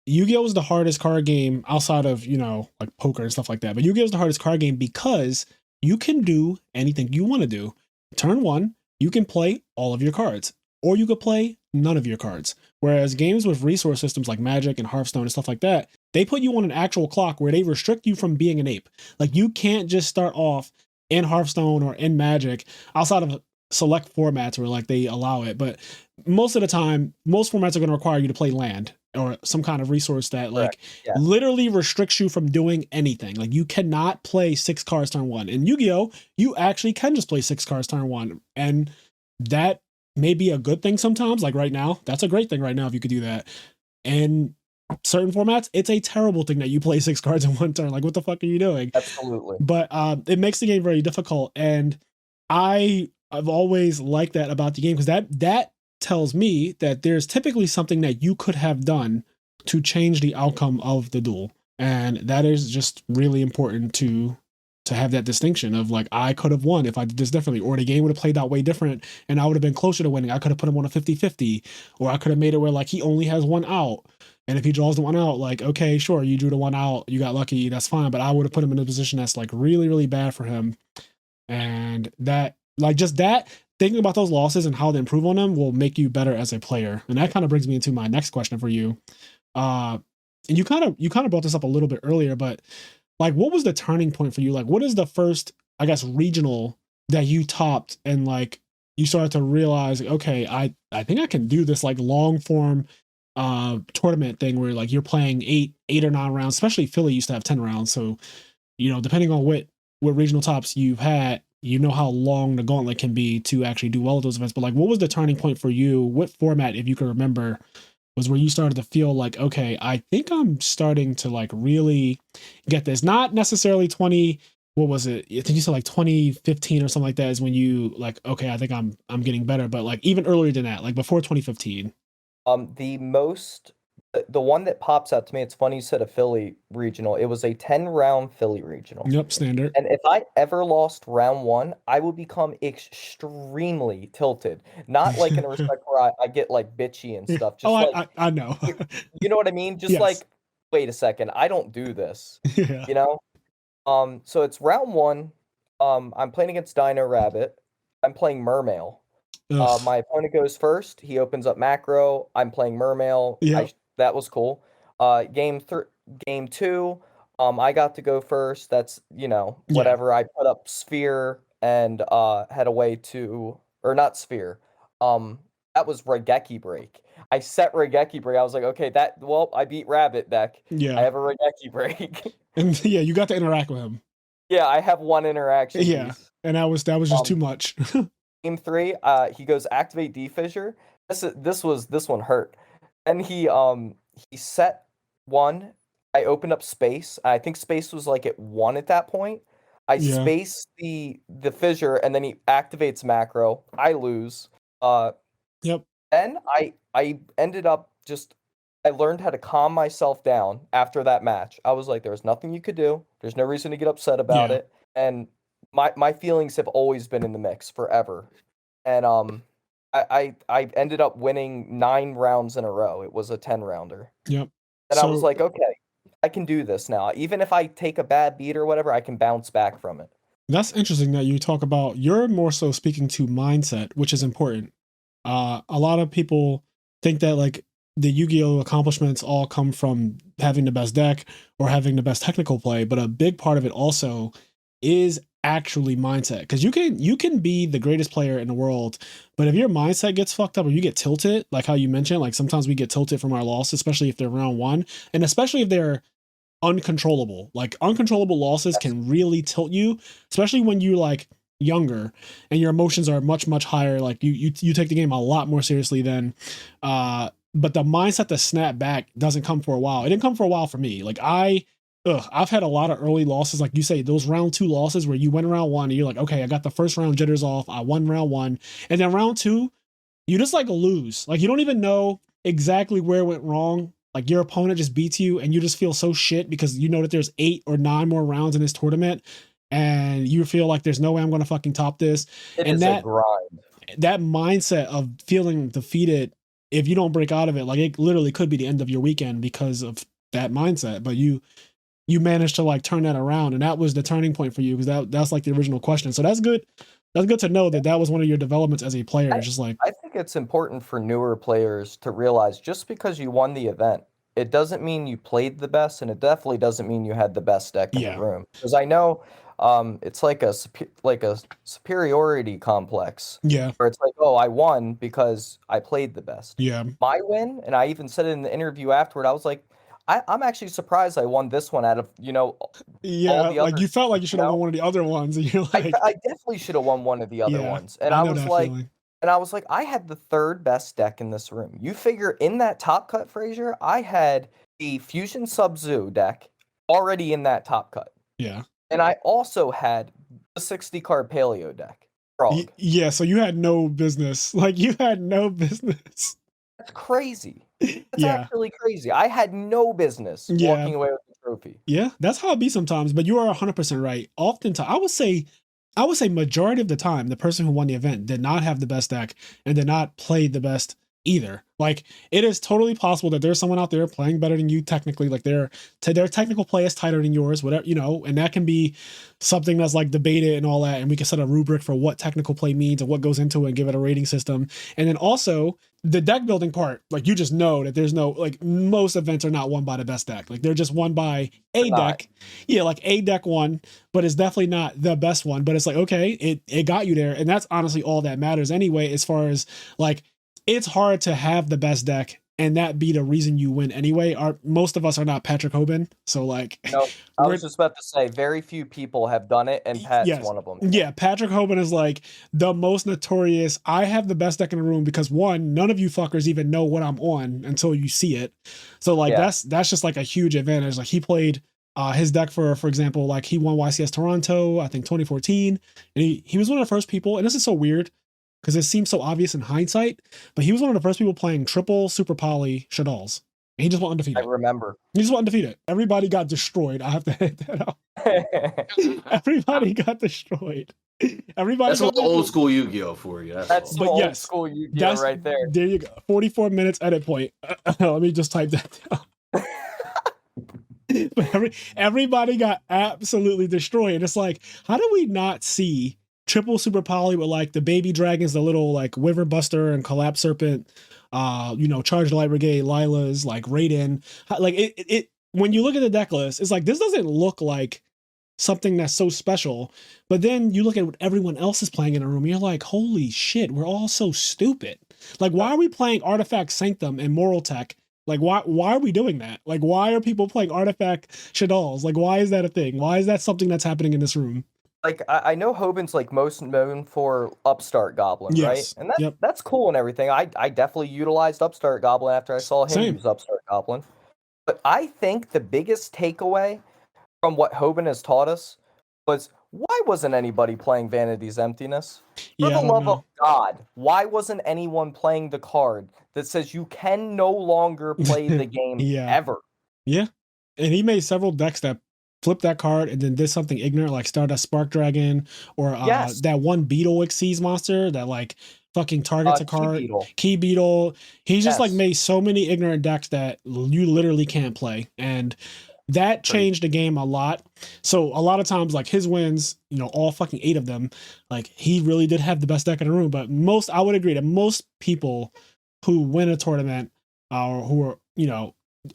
Yu-Gi-Oh is the hardest card game outside of, you know, like poker and stuff like that. But Yu-Gi-Oh is the hardest card game because you can do anything you want to do. Turn one, you can play all of your cards, or you could play none of your cards. Whereas games with resource systems like Magic and Hearthstone and stuff like that, they put you on an actual clock where they restrict you from being an ape. Like you can't just start off in Hearthstone or in Magic outside of select formats where like they allow it. But most of the time, most formats are going to require you to play land or some kind of resource that like literally restricts you from doing anything. Like you cannot play 6 cards turn one. In Yu-Gi-Oh, you actually can just play 6 cards turn one. And that may be a good thing sometimes. Like right now, that's a great thing right now if you could do that. And certain formats, it's a terrible thing that you play 6 cards in one turn. Like, what the fuck are you doing? Absolutely. But it makes the game very difficult. And I've always liked that about the game because that tells me that there's typically something that you could have done to change the outcome of the duel. And that is just really important to have that distinction of like, I could have won if I did this differently, or the game would have played out way different and I would have been closer to winning. I could have put him on a 50-50, or I could have made it where like he only has one out. And if he draws the one out, like, okay, sure, you drew the one out, you got lucky, that's fine. But I would have put him in a position that's like really, really bad for him. And that, like, just that, thinking about those losses and how to improve on them will make you better as a player. And that kind of brings me into my next question for you. And you kind of brought this up a little bit earlier, but like, what was the turning point for you? Like, what is the first, I guess, regional that you topped and like you started to realize, okay, I think I can do this like long form tournament thing where like you're playing eight or 9 rounds. Especially Philly used to have 10 rounds, so you know, depending on what regional tops you've had, you know how long the gauntlet can be to actually do well at those events. But like, what was the turning point for you? What format, if you can remember, was where you started to feel like, okay, I think I'm starting to like really get this? Not necessarily 20, what was it? I think you said like 2015 or something like that is when you like, okay, I think I'm getting better. But like even earlier than that, like before 2015. The one that pops out to me, it's funny you said a Philly regional. It was a 10-round Philly regional. Yep, standard. And if I ever lost round 1, I would become extremely tilted. Not like in a respect where I get like bitchy and stuff. Just like I know. You know what I mean? Just Yes. like, wait a second, I don't do this. Yeah. You know? So it's round 1. I'm playing against Dino Rabbit. I'm playing Mermail. My opponent goes first. He opens up macro. I'm playing Mermail. Yeah. That was cool. Game 2, I got to go first. That's, you know, whatever. I put up Sphere and head away to, or not Sphere. That was Regeki Break. I set Regeki Break. I was like, okay, I beat Rabbit deck. Yeah. I have a Regeki Break. And yeah, you got to interact with him. Yeah, I have one interaction. Yeah. Piece. And that was just too much. Game 3, he goes activate D-Fissure. This one hurt. And he set 1. I opened up space. I think space was like at 1 at that point. I space the fissure, and then he activates macro. I lose. Yep. Then I ended up I learned how to calm myself down after that match. I was like, there's nothing you could do. There's no reason to get upset about it. And my feelings have always been in the mix forever. And I ended up winning 9 rounds in a row. It was a 10-rounder. Yep. And I was like, okay, I can do this now. Even if I take a bad beat or whatever, I can bounce back from it. That's interesting that you talk about, you're more so speaking to mindset, which is important. A lot of people think that like the Yu-Gi-Oh accomplishments all come from having the best deck or having the best technical play, but a big part of it also is actually mindset, because you can be the greatest player in the world, but if your mindset gets fucked up or you get tilted, like how you mentioned, like sometimes we get tilted from our loss, especially if they're round one, and especially if they're uncontrollable. Like uncontrollable losses can really tilt you, especially when you like younger and your emotions are much higher. Like you take the game a lot more seriously than but the mindset to snap back doesn't come for a while. It didn't come for a while for me. Like I've had a lot of early losses, like you say, those round 2 losses where you win round 1 and you're like, okay, I got the first round jitters off, I won round 1, and then round 2 you just like lose. Like you don't even know exactly where it went wrong. Like your opponent just beats you and you just feel so shit because you know that there's 8 or 9 more rounds in this tournament and you feel like there's no way I'm going to fucking top this. It and is a grind. That mindset of feeling defeated if you don't break out of it, like it literally could be the end of your weekend because of that mindset. But you managed to like turn that around, and that was the turning point for you, because that's like the original question. So that's good. That's good to know that was one of your developments as a player. Just like, I think it's important for newer players to realize just because you won the event, it doesn't mean you played the best, and it definitely doesn't mean you had the best deck in the room. Because I know it's like a superiority complex. Yeah. Where it's like, oh, I won because I played the best. Yeah. My win, and I even said it in the interview afterward, I was like, I'm actually surprised I won this one out of, all the like others, you felt like you should have won one of the other ones, and you're like, I definitely should have won one of the other ones. And I I know was that like, feeling. I had the 3rd best deck in this room. You figure in that top cut, Frazier, I had the Fusion Sub-Zoo deck already in that top cut. Yeah. And I also had the 60 card Paleo deck. Yeah, so you had no business. Like you had no business. That's crazy. That's actually crazy. I had no business walking away with the trophy. Yeah, that's how it be sometimes, but you are 100% right. Oftentimes, I would say majority of the time, the person who won the event did not have the best deck and did not play the best either. Like it is totally possible that there's someone out there playing better than you technically, like their technical play is tighter than yours, whatever, and that can be something that's like debated and all that, and we can set a rubric for what technical play means and what goes into it and give it a rating system. And then also the deck building part, like you just know that there's no, like most events are not won by the best deck. Like they're just won by a deck. Yeah, like a deck won, but it's definitely not the best one. But it's like, okay, it got you there. And that's honestly all that matters anyway, as far as like, it's hard to have the best deck and that be the reason you win anyway. Most of us are not Patrick Hoban, so like. No, I was just about to say, very few people have done it, and Pat's one of them. Yeah, Patrick Hoban is like the most notorious. I have the best deck in the room because one, none of you fuckers even know what I'm on until you see it. So like that's just like a huge advantage. Like he played his deck for example, like he won YCS Toronto, I think 2014, and he was one of the first people. And this is so weird, because it seems so obvious in hindsight, but he was one of the first people playing triple Super Poly Shaddolls. And he just went undefeated. I remember. He just went undefeated. Everybody got destroyed. I have to hit that out. Everybody got destroyed. That's a little old school Yu-Gi-Oh for you. That's the old school Yu-Gi-Oh right there. There you go. 44 minutes edit point. Let me just type that down. But everybody got absolutely destroyed. It's like, how do we not see triple Super Poly with like the baby dragons, the little like Wyvern Buster and Collapse Serpent, Charge Light Brigade, Lila's, like Raiden. Like it when you look at the deck list, it's like, this doesn't look like something that's so special. But then you look at what everyone else is playing in a room, and you're like, holy shit, we're all so stupid. Like, why are we playing Artifact Sanctum and Moral Tech? Like, why are we doing that? Like, why are people playing Artifact Shaddolls? Like, why is that a thing? Why is that something that's happening in this room? Like, I know Hoban's like most known for Upstart Goblin, right? And that's cool and everything. I definitely utilized Upstart Goblin after I saw him use Upstart Goblin. But I think the biggest takeaway from what Hoban has taught us was, why wasn't anybody playing Vanity's Emptiness? For the love of God, why wasn't anyone playing the card that says you can no longer play the game ever? Yeah. And he made several decks that flipped that card and then did something ignorant, like Stardust Spark Dragon, or that one Beetle Exceeds monster that like fucking targets a card. Key Beetle. He's just like made so many ignorant decks that you literally can't play. And that changed the game a lot. So a lot of times, like his wins, all fucking 8 of them, like he really did have the best deck in the room. But I would agree that most people who win a tournament or who are,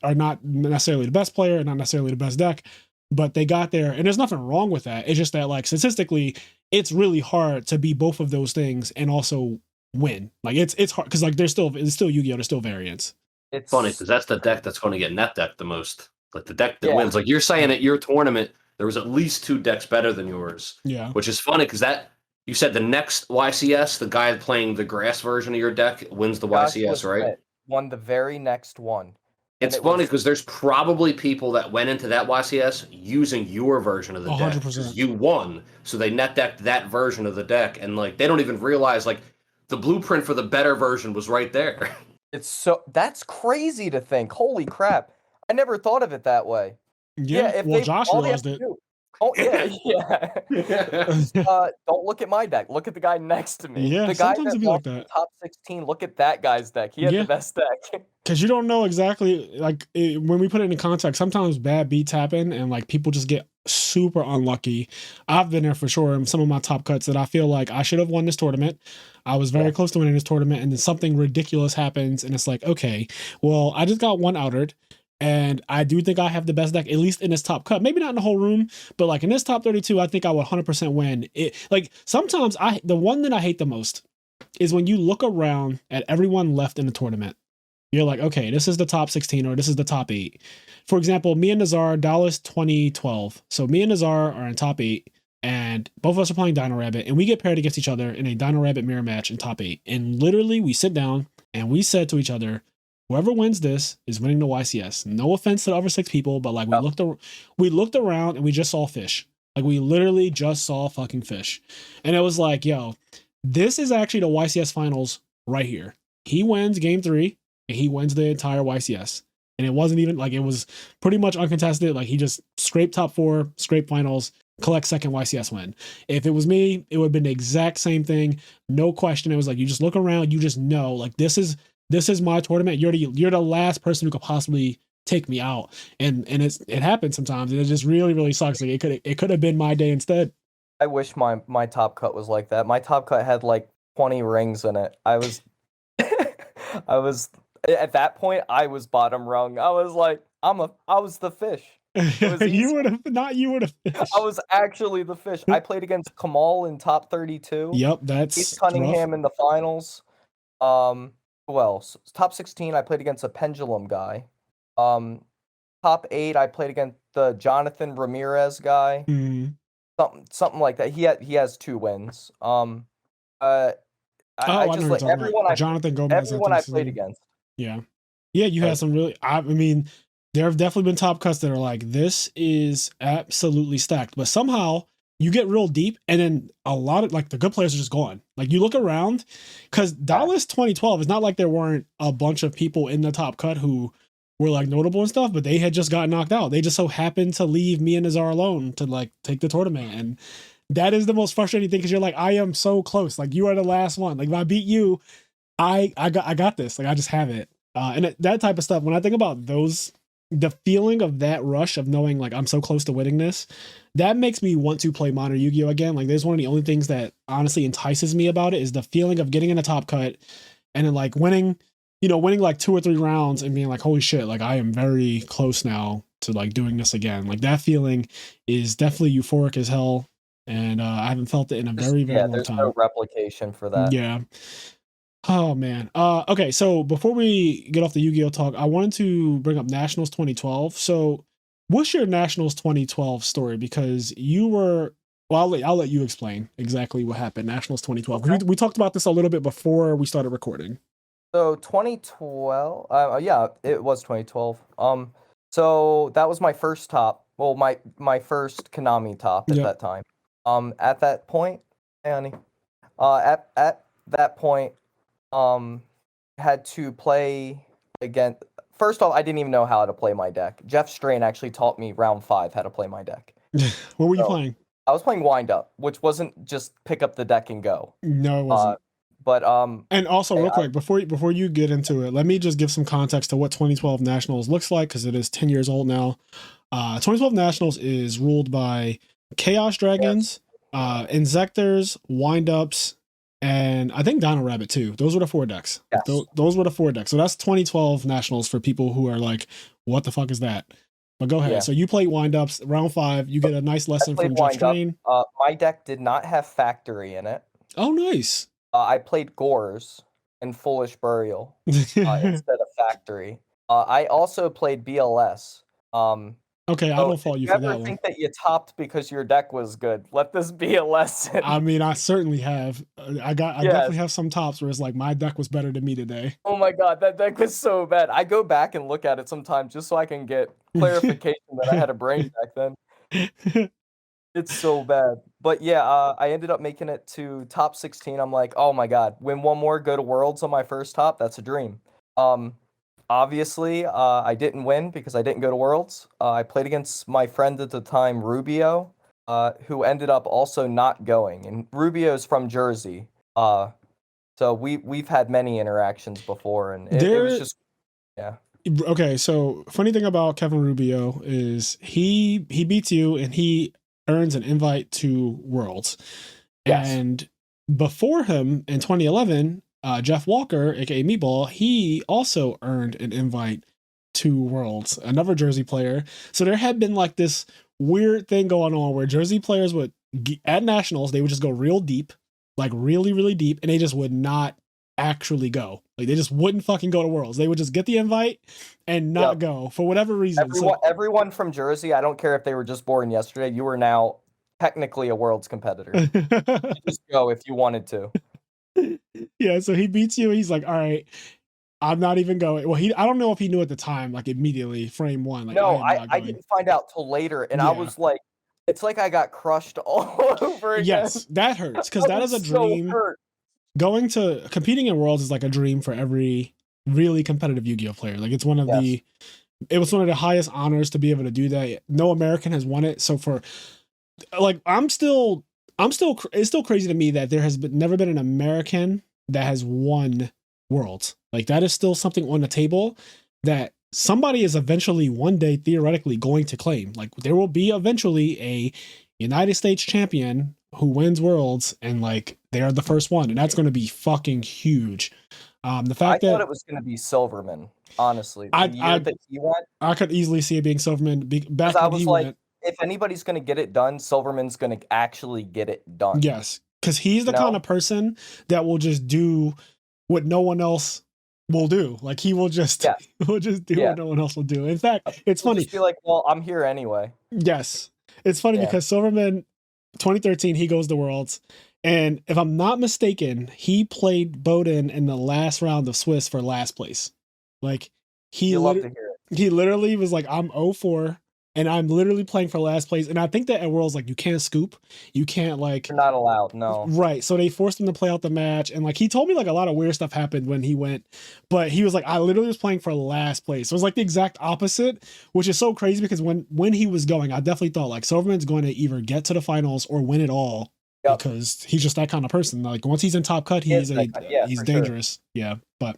are not necessarily the best player and not necessarily the best deck, but they got there, and there's nothing wrong with that. It's just that like statistically, it's really hard to be both of those things and also win. Like it's hard because like it's still Yu-Gi-Oh! There's still variance. It's funny because that's the deck that's going to get net decked the most. Like the deck that Yeah. wins. Like you're saying at your tournament, there was at least 2 decks better than yours. Yeah. Which is funny because that you said the next YCS, the guy playing the grass version of your deck wins the Josh YCS, right? Witt won the very next one. It's it funny was- because there's probably people that went into that YCS using your version of the deck. 100%. You won, so they net decked that version of the deck, and like they don't even realize like the blueprint for the better version was right there. That's crazy to think. Holy crap. I never thought of it that way. Yeah. if Well, they Josh all they have realized to it. do- Oh yeah. Don't look at my deck. Look at the guy next to me. Yeah, The guy sometimes that it'd be like lost in that. top 16. Look at that guy's deck. He had Yeah. the best deck. Because you don't know exactly like when we put it in context, sometimes bad beats happen and like people just get super unlucky. I've been there for sure in some of my top cuts that I feel like I should have won this tournament. I was very close to winning this tournament, and then something ridiculous happens, and it's like, okay, well, I just got one outered. And I do think I have the best deck, at least in this top cut. Maybe not in the whole room, but like in this top 32, I think I would 100% win. It like sometimes the one that I hate the most is when you look around at everyone left in the tournament. You're like, okay, this is the top 16 or this is the top 8. For example, me and Nazar, Dallas 2012. So me and Nazar are in top 8, and both of us are playing Dino Rabbit, and we get paired against each other in a Dino Rabbit mirror match in top 8. And literally, we sit down and we said to each other, whoever wins this is winning the YCS. No offense to the other 6 people, but like we looked around and we just saw fish. Like we literally just saw fucking fish. And it was like, yo, this is actually the YCS finals right here. He wins game 3 and he wins the entire YCS. And it wasn't even like, it was pretty much uncontested. Like he just scraped top 4, scraped finals, collect second YCS win. If it was me, it would have been the exact same thing. No question. It was like, you just look around, you just know like this is my tournament. You're the last person who could possibly take me out, and it happens sometimes. And it just really really sucks. Like it could have been my day instead. I wish my top cut was like that. My top cut had like 20 rings in it. I was at that point I was bottom rung. I was like I was the fish. You would have not. You would have. I was actually the fish. I played against Kamal in top 32. Yep, that's East Cunningham in the finals. Who else? Top 16, I played against a pendulum guy. Top 8, I played against the Jonathan Ramirez guy. Mhm. Something like that. He has 2 wins. I know just what like you're talking everyone about. I Jonathan Gomez. everyone I think, played against. Yeah, you had some really. I mean, there have definitely been top cuts that are like, this is absolutely stacked, but somehow you get real deep, and then a lot of like the good players are just gone. Like you look around, because Dallas 2012 is not like there weren't a bunch of people in the top cut who were like notable and stuff, but they had just got knocked out. They just so happened to leave me and Nazar alone to like take the tournament, and that is the most frustrating thing because you're like, I am so close. Like you are the last one. Like if I beat you, I got this. Like I just have it. And that type of stuff. When I think about those, the feeling of that rush of knowing like I'm so close to winning this, that makes me want to play modern Yu-Gi-Oh again. Like there's one of the only things that honestly entices me about it is the feeling of getting in a top cut and then like winning like 2 or 3 rounds and being like, holy shit, like I am very close now to like doing this again. Like that feeling is definitely euphoric as hell. And I haven't felt it in a very, very long there's time. no replication for that. Yeah. Oh man. Okay, so before we get off the Yu-Gi-Oh talk, I wanted to bring up Nationals 2012. So what's your Nationals 2012 story? Because you were I'll let you explain exactly what happened Nationals 2012. Okay. We talked about this a little bit before we started recording. So 2012, yeah, it was 2012. So that was my first top. Well, my first Konami top at Yep. that time. At that point, hey, honey. At that point, had to play again. First off, I didn't even know how to play my deck. Jeff Strain actually taught me round 5 how to play my deck. What were you So- playing? I was playing Wind Up, which wasn't just pick up the deck and go. No, it wasn't. But And also, hey, real quick, before you get into it, let me just give some context to what 2012 Nationals looks like because it is 10 years old now. 2012 Nationals is ruled by Chaos Dragons, Insectors, Wind-Ups, and I think Dino Rabbit too. Those were the 4 decks. Yes. Those were the 4 decks. So that's 2012 Nationals for people who are like, what the fuck is that? But go ahead. Yeah. So you played windups, round 5. You get a nice lesson from Jeff Train. My deck did not have Factory in it. Oh, nice. I played Gores and Foolish Burial instead of Factory. I also played BLS. Okay, I don't fault you for that one. If you ever think that you topped because your deck was good, let this be a lesson. I mean, I certainly have. I definitely have some tops where it's like my deck was better than me today. Oh my god, that deck was so bad. I go back and look at it sometimes just so I can get clarification that I had a brain back then. It's so bad. But yeah, I ended up making it to top 16. I'm like, oh my god, win one more, go to Worlds on my first top. That's a dream. Obviously, I didn't win because I didn't go to Worlds. I played against my friend at the time, Rubio, who ended up also not going. And Rubio's from Jersey. So we've had many interactions before, and it was just, yeah. Okay, so funny thing about Kevin Rubio is he beats you and he earns an invite to Worlds. Yes. And before him in 2011, Jeff Walker, aka Meatball, he also earned an invite to Worlds, another Jersey player. So there had been like this weird thing going on where Jersey players would, at nationals, they would just go real deep, like really, really deep, and they just would not actually go. Like they just wouldn't fucking go to Worlds. They would just get the invite and not go for whatever reason. Everyone from Jersey, I don't care if they were just born yesterday, you are now technically a Worlds competitor. You just go if you wanted to. Yeah, so he beats you. He's like, all right, I'm not even going. Well, I don't know if he knew at the time, like immediately, frame 1. Like, no, I didn't find out till later, and I was like, it's like I got crushed all over again. Yes, that hurts, because that is a dream. Going to competing in Worlds is like a dream for every really competitive Yu-Gi-Oh player. Like it's one of it was one of the highest honors to be able to do that. No American has won it. So for like, it's still crazy to me that there has never been an American that has won Worlds. Like that is still something on the table that somebody is eventually one day theoretically going to claim. Like there will be eventually a United States champion who wins Worlds, and like they are the first one, and that's going to be fucking huge. The fact I thought it was going to be Silverman, honestly. The year that he went, I could easily see it being Silverman. Back when I was like, if anybody's going to get it done, Silverman's going to actually get it done. Yes, because he's the kind of person that will just do what no one else will do. Like he will just do what no one else will do. In fact, it's funny. Just be like, well, I'm here anyway. Yes, it's funny because Silverman, 2013, he goes to Worlds, and if I'm not mistaken, he played Bowden in the last round of Swiss for last place. Like he literally was like, I'm 0-4 and I'm literally playing for last place. And I think that at Worlds, like you can't scoop, you can't like, you're not allowed, no. Right. So they forced him to play out the match, and like he told me like a lot of weird stuff happened when he went, but he was like, I literally was playing for last place. So it was like the exact opposite, which is so crazy because when he was going, I definitely thought like Silverman's going to either get to the finals or win it all. Because he's just that kind of person. Like once he's in top cut, he's dangerous. Sure. Yeah. But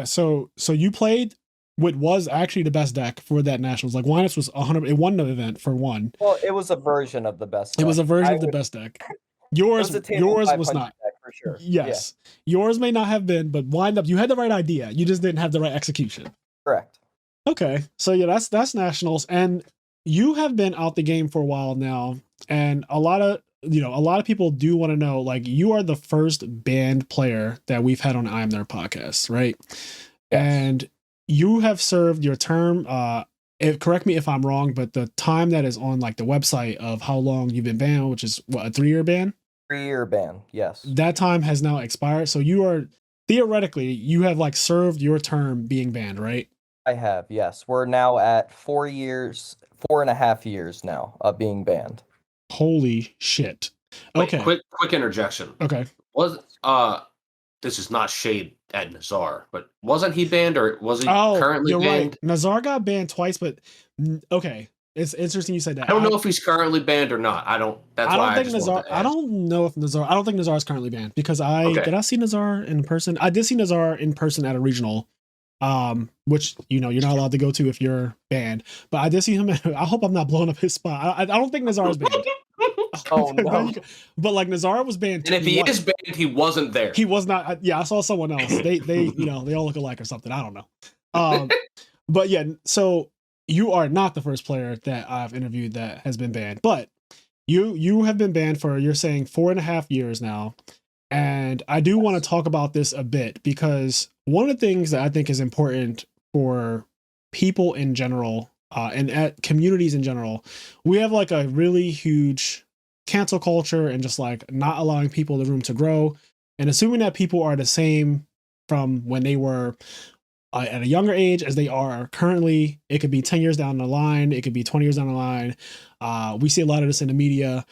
so you played what was actually the best deck for that nationals. Like Linus was 100. It won the event for one. Well, it was a version of the best deck. It was a version of the best deck. Yours was not. Deck for sure. Yes. Yeah. Yours may not have been, but wind up, you had the right idea. You just didn't have the right execution. Correct. Okay. So yeah, that's nationals. And you have been out the game for a while now. And a lot of people do want to know, like, you are the first banned player that we've had on IMNerd Podcast, right? Yes. And you have served your term. Correct me if I'm wrong, but the time that is on like the website of how long you've been banned, which is what, a 3-year ban? 3-year ban, yes. That time has now expired. So you are theoretically, you have like served your term being banned, right? I have, yes. We're now at 4.5 years now of being banned. Holy shit. Okay. Wait, quick interjection. Okay. This is not shade at Nazar, but wasn't he banned or was he currently you're banned? Right. Nazar got banned twice, but okay. It's interesting you said that. I don't know if he's currently banned or not. I don't think Nazar. I don't know if Nazar. I don't think Nazar is currently banned because did I see Nazar in person? I did see Nazar in person at a regional, which you're not allowed to go to if you're banned. But I did see him. I hope I'm not blowing up his spot. I don't think Nazar is banned. Oh no! But like Nazar was banned. And if he is banned, he wasn't there. He was not. Yeah, I saw someone else. They all look alike or something. I don't know. But yeah, so you are not the first player that I've interviewed that has been banned, but you have been banned for, you're saying, 4.5 years now. And I do want to talk about this a bit because one of the things that I think is important for people in general, and at communities in general, we have like a really huge cancel culture and just like not allowing people the room to grow and assuming that people are the same from when they were at a younger age as they are currently. It could be 10 years down the line. It could be 20 years down the line. We see a lot of this in the media.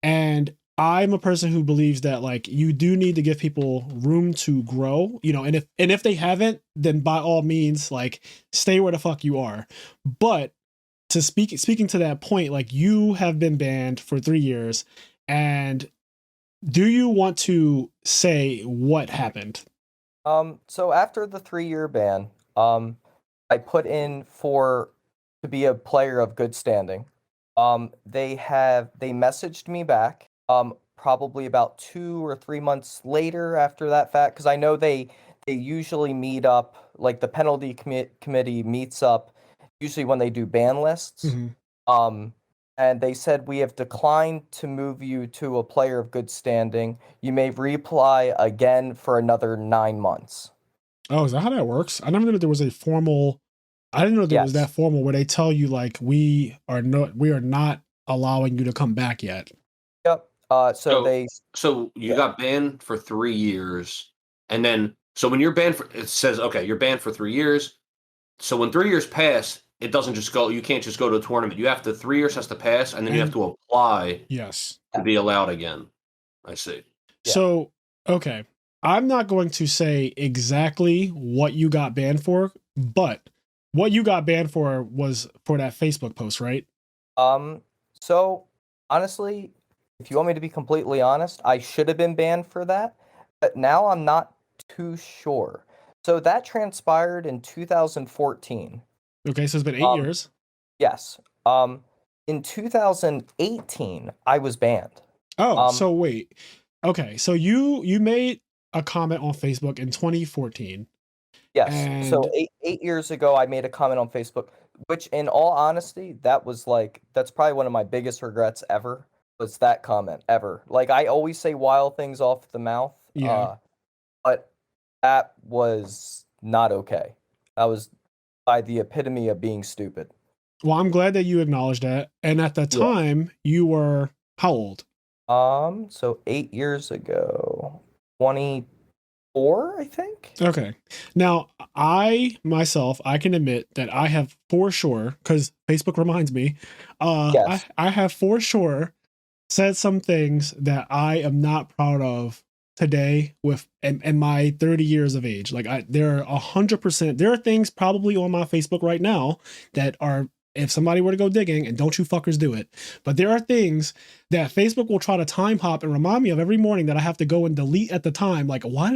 And I'm a person who believes that like you do need to give people room to grow, you know, and if they haven't, then by all means, like stay where the fuck you are. But to speaking to that point, like you have been banned for 3 years, and do you want to say what happened? So after the 3-year ban, I put in to be a player of good standing. They messaged me back, probably about 2 or 3 months later after that fact, because I know they usually meet up, like the penalty committee meets up usually when they do ban lists. Mm-hmm. And they said, we have declined to move you to a player of good standing. You may reapply again for another 9 months. Oh, is that how that works? I never knew that there was a formal. I didn't know that it was that formal where they tell you like we are not allowing you to come back yet. Yep. So you got banned for 3 years, and then so when you're banned for, it says okay, you're banned for 3 years. So when 3 years pass, it doesn't just go. You can't just go to a tournament. You have to 3 years has to pass, and then you have to apply. Yes. To be allowed again. I see. Yeah. So okay, I'm not going to say exactly what you got banned for, but what you got banned for was for that Facebook post, right? So honestly, if you want me to be completely honest, I should have been banned for that, but now I'm not too sure. So that transpired in 2014. Okay, so it's been 8 years. Yes. In 2018, I was banned. Oh, so wait. Okay, so you made a comment on Facebook in 2014. Yes. And so 8 years ago, I made a comment on Facebook, which, in all honesty, that's probably one of my biggest regrets ever. Was that comment ever? Like, I always say wild things off the mouth. Yeah. But that was not okay. That was by the epitome of being stupid. Well, I'm glad that you acknowledged that. And at the time, you were how old? So 8 years ago, 24, I think. Okay. Now, I can admit that I have for sure, because Facebook reminds me, Yes. I have for sure said some things that I am not proud of today in my 30 years of age. Like there are 100%, there are things probably on my Facebook right now that are, if somebody were to go digging, and don't you fuckers do it, but there are things that Facebook will try to time hop and remind me of every morning that I have to go and delete at the time. Like, why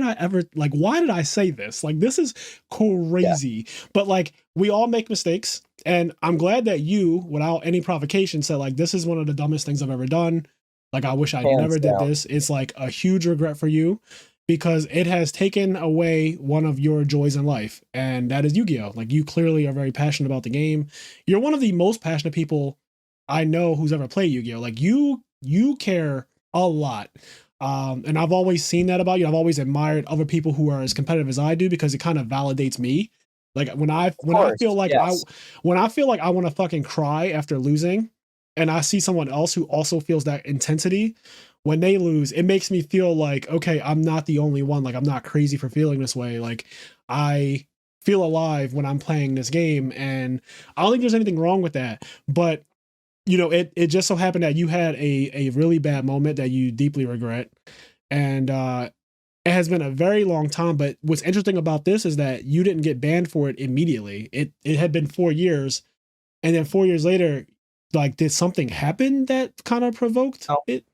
did I say this? Like, this is crazy. Yeah. But like, we all make mistakes. And I'm glad that you, without any provocation, said like, this is one of the dumbest things I've ever done. Like, I wish I never did this. It's like a huge regret for you because it has taken away one of your joys in life. And that is Yu-Gi-Oh! Like, you clearly are very passionate about the game. You're one of the most passionate people I know who's ever played Yu-Gi-Oh! Like, you care a lot. And I've always seen that about you. I've always admired other people who are as competitive as I do because it kind of validates me. Like when I feel like I want to fucking cry after losing, and I see someone else who also feels that intensity when they lose, it makes me feel like, okay, I'm not the only one. Like, I'm not crazy for feeling this way. Like, I feel alive when I'm playing this game, and I don't think there's anything wrong with that. But you know, it just so happened that you had a really bad moment that you deeply regret, and it has been a very long time. But what's interesting about this is that you didn't get banned for it immediately. It had been 4 years, and then 4 years later, like, did something happen that kind of provoked it?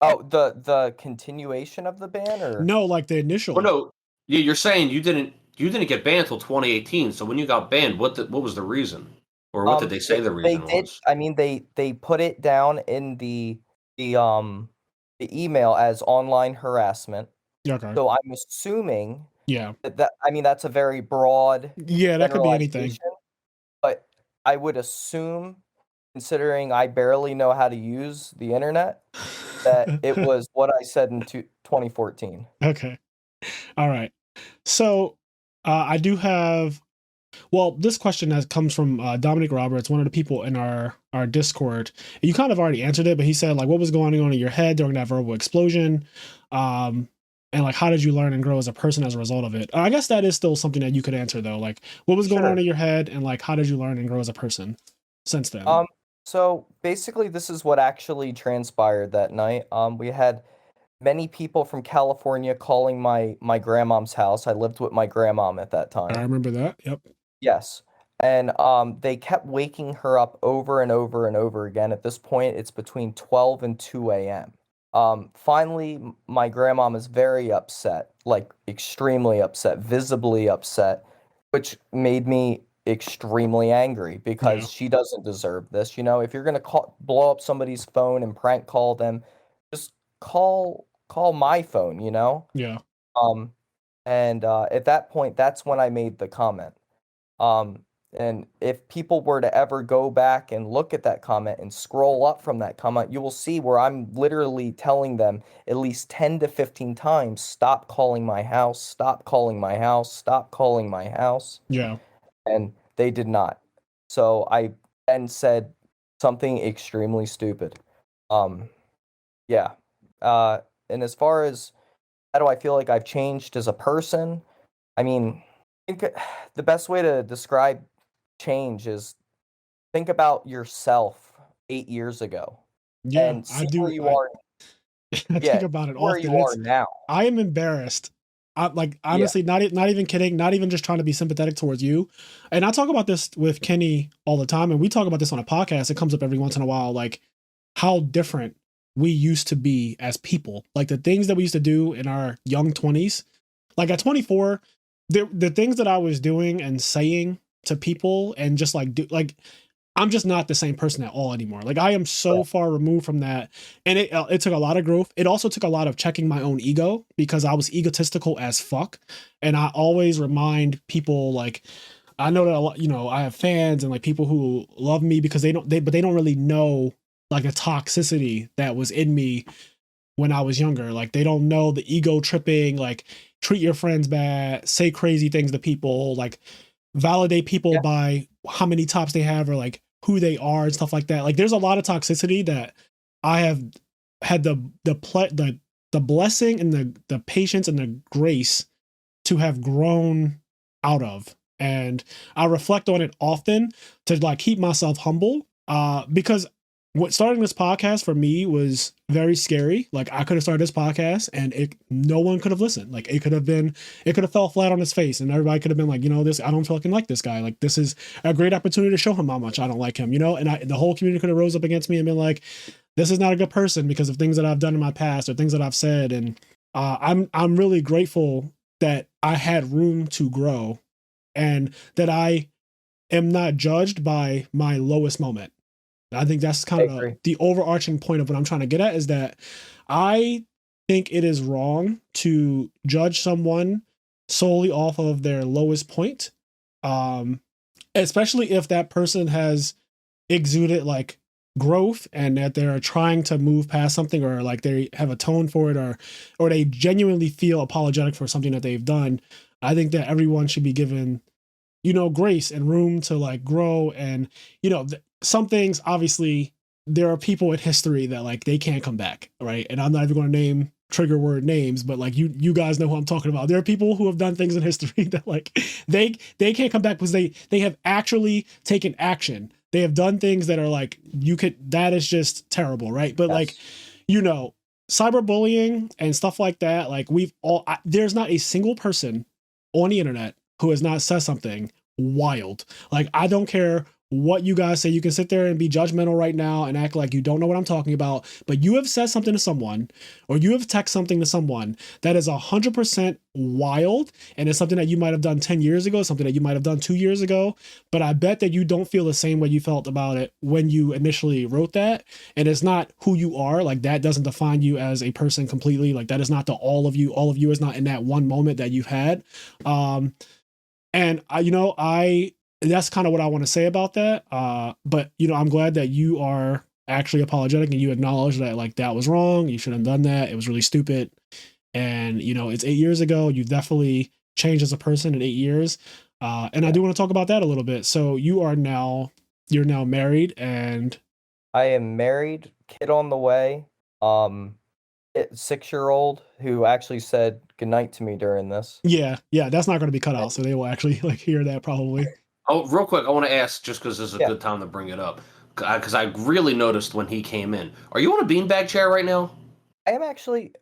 Oh, the continuation of the ban, or no, like the initial. Well, no, you're saying you didn't get banned until 2018. So when you got banned, what was the reason, or what did they say the reason was? I mean, they put it down in the email as online harassment. Okay. So I'm assuming. Yeah. That I mean, that's a very broad. Yeah, that could be anything. But would assume, considering I barely know how to use the internet, that it was what I said in 2014. Okay. All right. So I do have. Well, this question comes from Dominic Roberts, one of the people in our Discord. You kind of already answered it, but he said, like, what was going on in your head during that verbal explosion? And like, how did you learn and grow as a person as a result of it? I guess that is still something that you could answer though. Like, what was going on in your head, and like, how did you learn and grow as a person since then? So basically, this is what actually transpired that night. We had many people from California calling my grandmom's house. I lived with my grandmom at that time. I remember that. Yep. Yes. And they kept waking her up over and over and over again. At this point, it's between 12 and 2 a.m. Finally, my grandmom is very upset, like extremely upset, visibly upset, which made me extremely angry because she doesn't deserve this. You know, if you're going to blow up somebody's phone and prank call them, just call my phone, you know? Yeah. And at that point, that's when I made the comment. And if people were to ever go back and look at that comment and scroll up from that comment, you will see where I'm literally telling them at least 10 to 15 times, stop calling my house, stop calling my house, stop calling my house. Yeah. And they did not. So I then said something extremely stupid. Yeah. And as far as how do I feel like I've changed as a person, I mean, I think the best way to describe change is think about yourself 8 years ago. Yeah, and see I do. where you are. I think about it where often. you are now. I am embarrassed. Like, honestly, not even kidding, not even just trying to be sympathetic towards you. And I talk about this with Kenny all the time, and we talk about this on a podcast. It comes up every once in a while, like how different we used to be as people. Like the things that we used to do in our young 20s. Like at 24, the things that I was doing and saying to people and just like I'm just not the same person at all anymore. Like I am so far removed from that. And it took a lot of growth. It also took a lot of checking my own ego because I was egotistical as fuck. And I always remind people, like, I know that a lot, you know, I have fans and like people who love me because they don't really know like the toxicity that was in me when I was younger. Like they don't know the ego tripping, like treat your friends bad, say crazy things to people, like validate people by how many tops they have or like who they are and stuff like that. Like there's a lot of toxicity that I have had the blessing and the patience and the grace to have grown out of. And I reflect on it often to like keep myself humble because what starting this podcast for me was very scary. Like I could have started this podcast and no one could have listened. Like it could have fell flat on his face and everybody could have been like, you know, I don't fucking like this guy. Like this is a great opportunity to show him how much I don't like him, you know? And the whole community could have rose up against me and been like, this is not a good person because of things that I've done in my past or things that I've said. And I'm really grateful that I had room to grow and that I am not judged by my lowest moment. I think that's kind of the overarching point of what I'm trying to get at is that I think it is wrong to judge someone solely off of their lowest point, especially if that person has exuded like growth and that they're trying to move past something or like they have atoned for it or they genuinely feel apologetic for something that they've done. I think that everyone should be given, you know, grace and room to like grow and, you know, some things, obviously, there are people in history that like they can't come back, right? And I'm not even going to name trigger word names, but like you guys know who I'm talking about. There are people who have done things in history that like they can't come back because they have actually taken action. They have done things that are like that is just terrible, right? But like, you know, cyberbullying and stuff like that, like there's not a single person on the internet who has not said something wild. Like I don't care what you guys say. You can sit there and be judgmental right now and act like you don't know what I'm talking about, but you have said something to someone or you have texted something to someone that is 100% wild and it's something that you might have done 10 years ago, something that you might have done 2 years ago, but I bet that you don't feel the same way you felt about it when you initially wrote that. And it's not who you are. Like that doesn't define you as a person completely. Like that is not all of you. All of you is not in that one moment that you've had. And I that's kind of what I want to say about that. But you know, I'm glad that you are actually apologetic and you acknowledge that like that was wrong. You shouldn't have done that. It was really stupid. And you know, it's 8 years ago. You've definitely changed as a person in 8 years. And I do want to talk about that a little bit. So you're now married and I am married, kid on the way. 6-year-old who actually said goodnight to me during this. yeah, that's not going to be cut out. So they will actually like hear that probably. Oh, real quick, I want to ask, just because this is a good time to bring it up, because I really noticed when he came in. Are you on a beanbag chair right now? I am actually.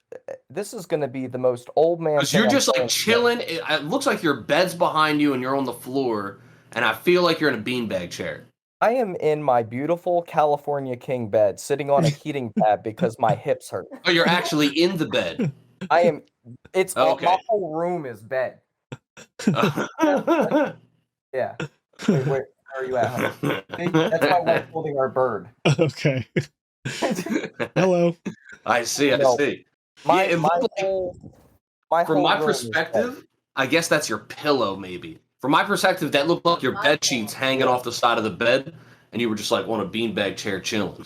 This is going to be the most old man. Because you're just like chilling. It looks like your bed's behind you and you're on the floor, and I feel like you're in a beanbag chair. I am in my beautiful California king bed, sitting on a heating pad because my hips hurt. Oh, you're actually in the bed. I am. It's okay. My whole room is bed. Yeah. Wait, where are you at, honey? That's my wife holding our bird. Okay. Hello. I see. From my perspective, I guess that's your pillow, maybe. From my perspective, that looked like your bed sheets hanging off the side of the bed, and you were just like on a beanbag chair chilling.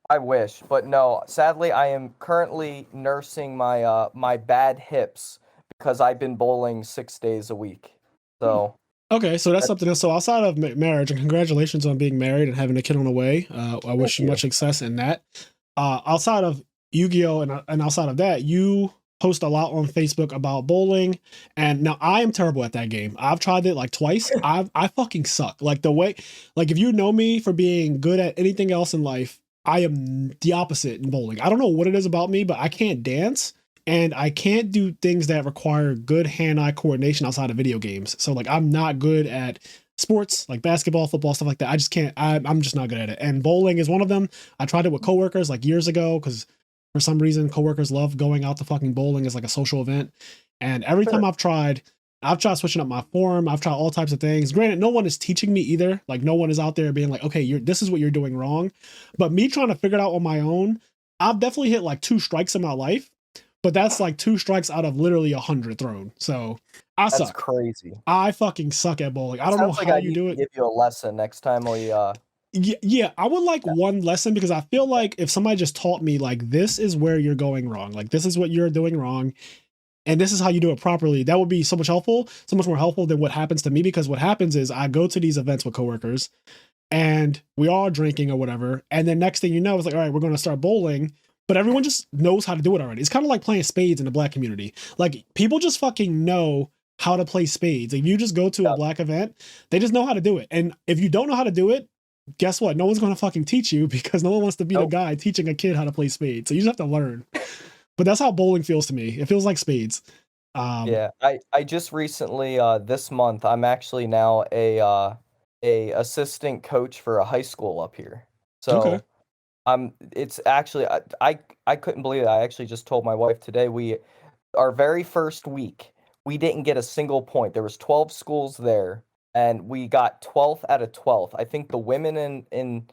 I wish, but no. Sadly, I am currently nursing my my bad hips because I've been bowling 6 days a week. So. Okay, so that's something else. So outside of marriage, and congratulations on being married and having a kid on the way. I wish you much success in that. Outside of Yugioh and outside of that, you post a lot on Facebook about bowling. And now I am terrible at that game. I've tried it like twice. I fucking suck. Like the way, like if you know me for being good at anything else in life, I am the opposite in bowling. I don't know what it is about me, but I can't dance. And I can't do things that require good hand-eye coordination outside of video games. So like I'm not good at sports like basketball, football, stuff like that. I just can't. I'm just not good at it. And bowling is one of them. I tried it with coworkers like years ago because for some reason coworkers love going out to fucking bowling as like a social event. And every time I've tried switching up my form. I've tried all types of things. Granted, no one is teaching me either. Like no one is out there being like, okay, this is what you're doing wrong. But me trying to figure it out on my own, I've definitely hit like 2 strikes in my life. But that's like 2 strikes out of literally 100 thrown. So I suck. That's crazy. I fucking suck at bowling. I don't know how you do it. Give you a lesson next time we Yeah, I would like one lesson because I feel like if somebody just taught me like this is where you're going wrong, like this is what you're doing wrong, and this is how you do it properly, that would be so much more helpful than what happens to me. Because what happens is I go to these events with coworkers, and we all are drinking or whatever, and then next thing you know, it's like, all right, we're going to start bowling. But everyone just knows how to do it already. It's kind of like playing spades in the Black community. Like people just fucking know how to play spades. If you just go to a Black event, they just know how to do it. And if you don't know how to do it, guess what? No one's going to fucking teach you because no one wants to be the guy teaching a kid how to play spades. So you just have to learn. But that's how bowling feels to me. It feels like spades. Yeah, I just recently this month I'm actually now a assistant coach for a high school up here. So. Okay. It's actually I couldn't believe it. I actually just told my wife today our very first week we didn't get a single point. There was 12 schools there and we got 12th out of 12th. I think the women in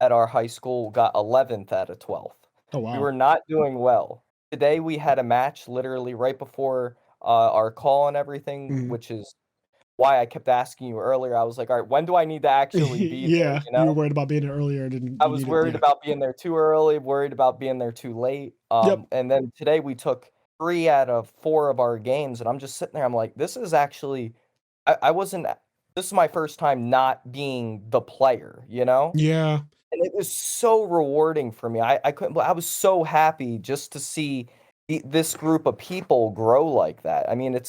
at our high school got 11th out of 12th. Oh wow. We were not doing well. Today we had a match literally right before our call and everything, which is why I kept asking you earlier. I was like, all right, when do I need to actually be there? You know? You were worried about being there earlier. I was worried about being there too early, worried about being there too late. And then today we took 3 out of 4 of our games, and I'm just sitting there. I'm like, this is actually, this is my first time not being the player, you know? Yeah. And it was so rewarding for me. I was so happy just to see this group of people grow like that. I mean,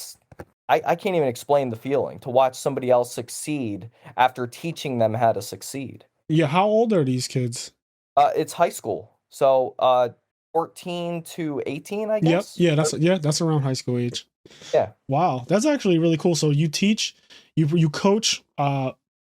I can't even explain the feeling to watch somebody else succeed after teaching them how to succeed. Yeah, how old are these kids? It's high school, so 14 to 18, I guess. Yep. That's around high school age. Yeah. Wow, that's actually really cool. So you teach, you coach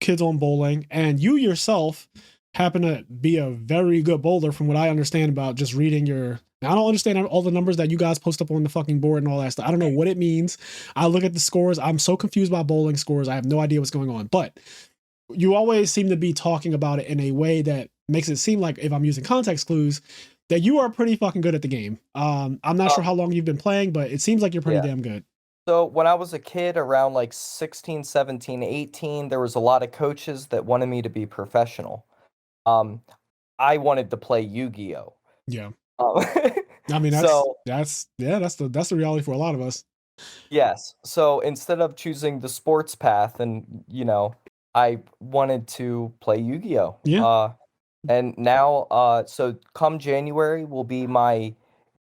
kids on bowling, and you yourself happen to be a very good bowler, from what I understand about just reading your. I don't understand all the numbers that you guys post up on the fucking board and all that stuff. I don't know what it means. I look at the scores. I'm so confused by bowling scores. I have no idea what's going on. But you always seem to be talking about it in a way that makes it seem like, if I'm using context clues, that you are pretty fucking good at the game. I'm not sure how long you've been playing, but it seems like you're pretty damn good. So when I was a kid, around like 16, 17, 18, there was a lot of coaches that wanted me to be professional. Um, I wanted to play Yu-Gi-Oh. Yeah. Um, I mean, so that's the reality for a lot of us. yes. So instead of choosing the sports path, and I wanted to play Yu-Gi-Oh. Yeah. And now, so come January will be my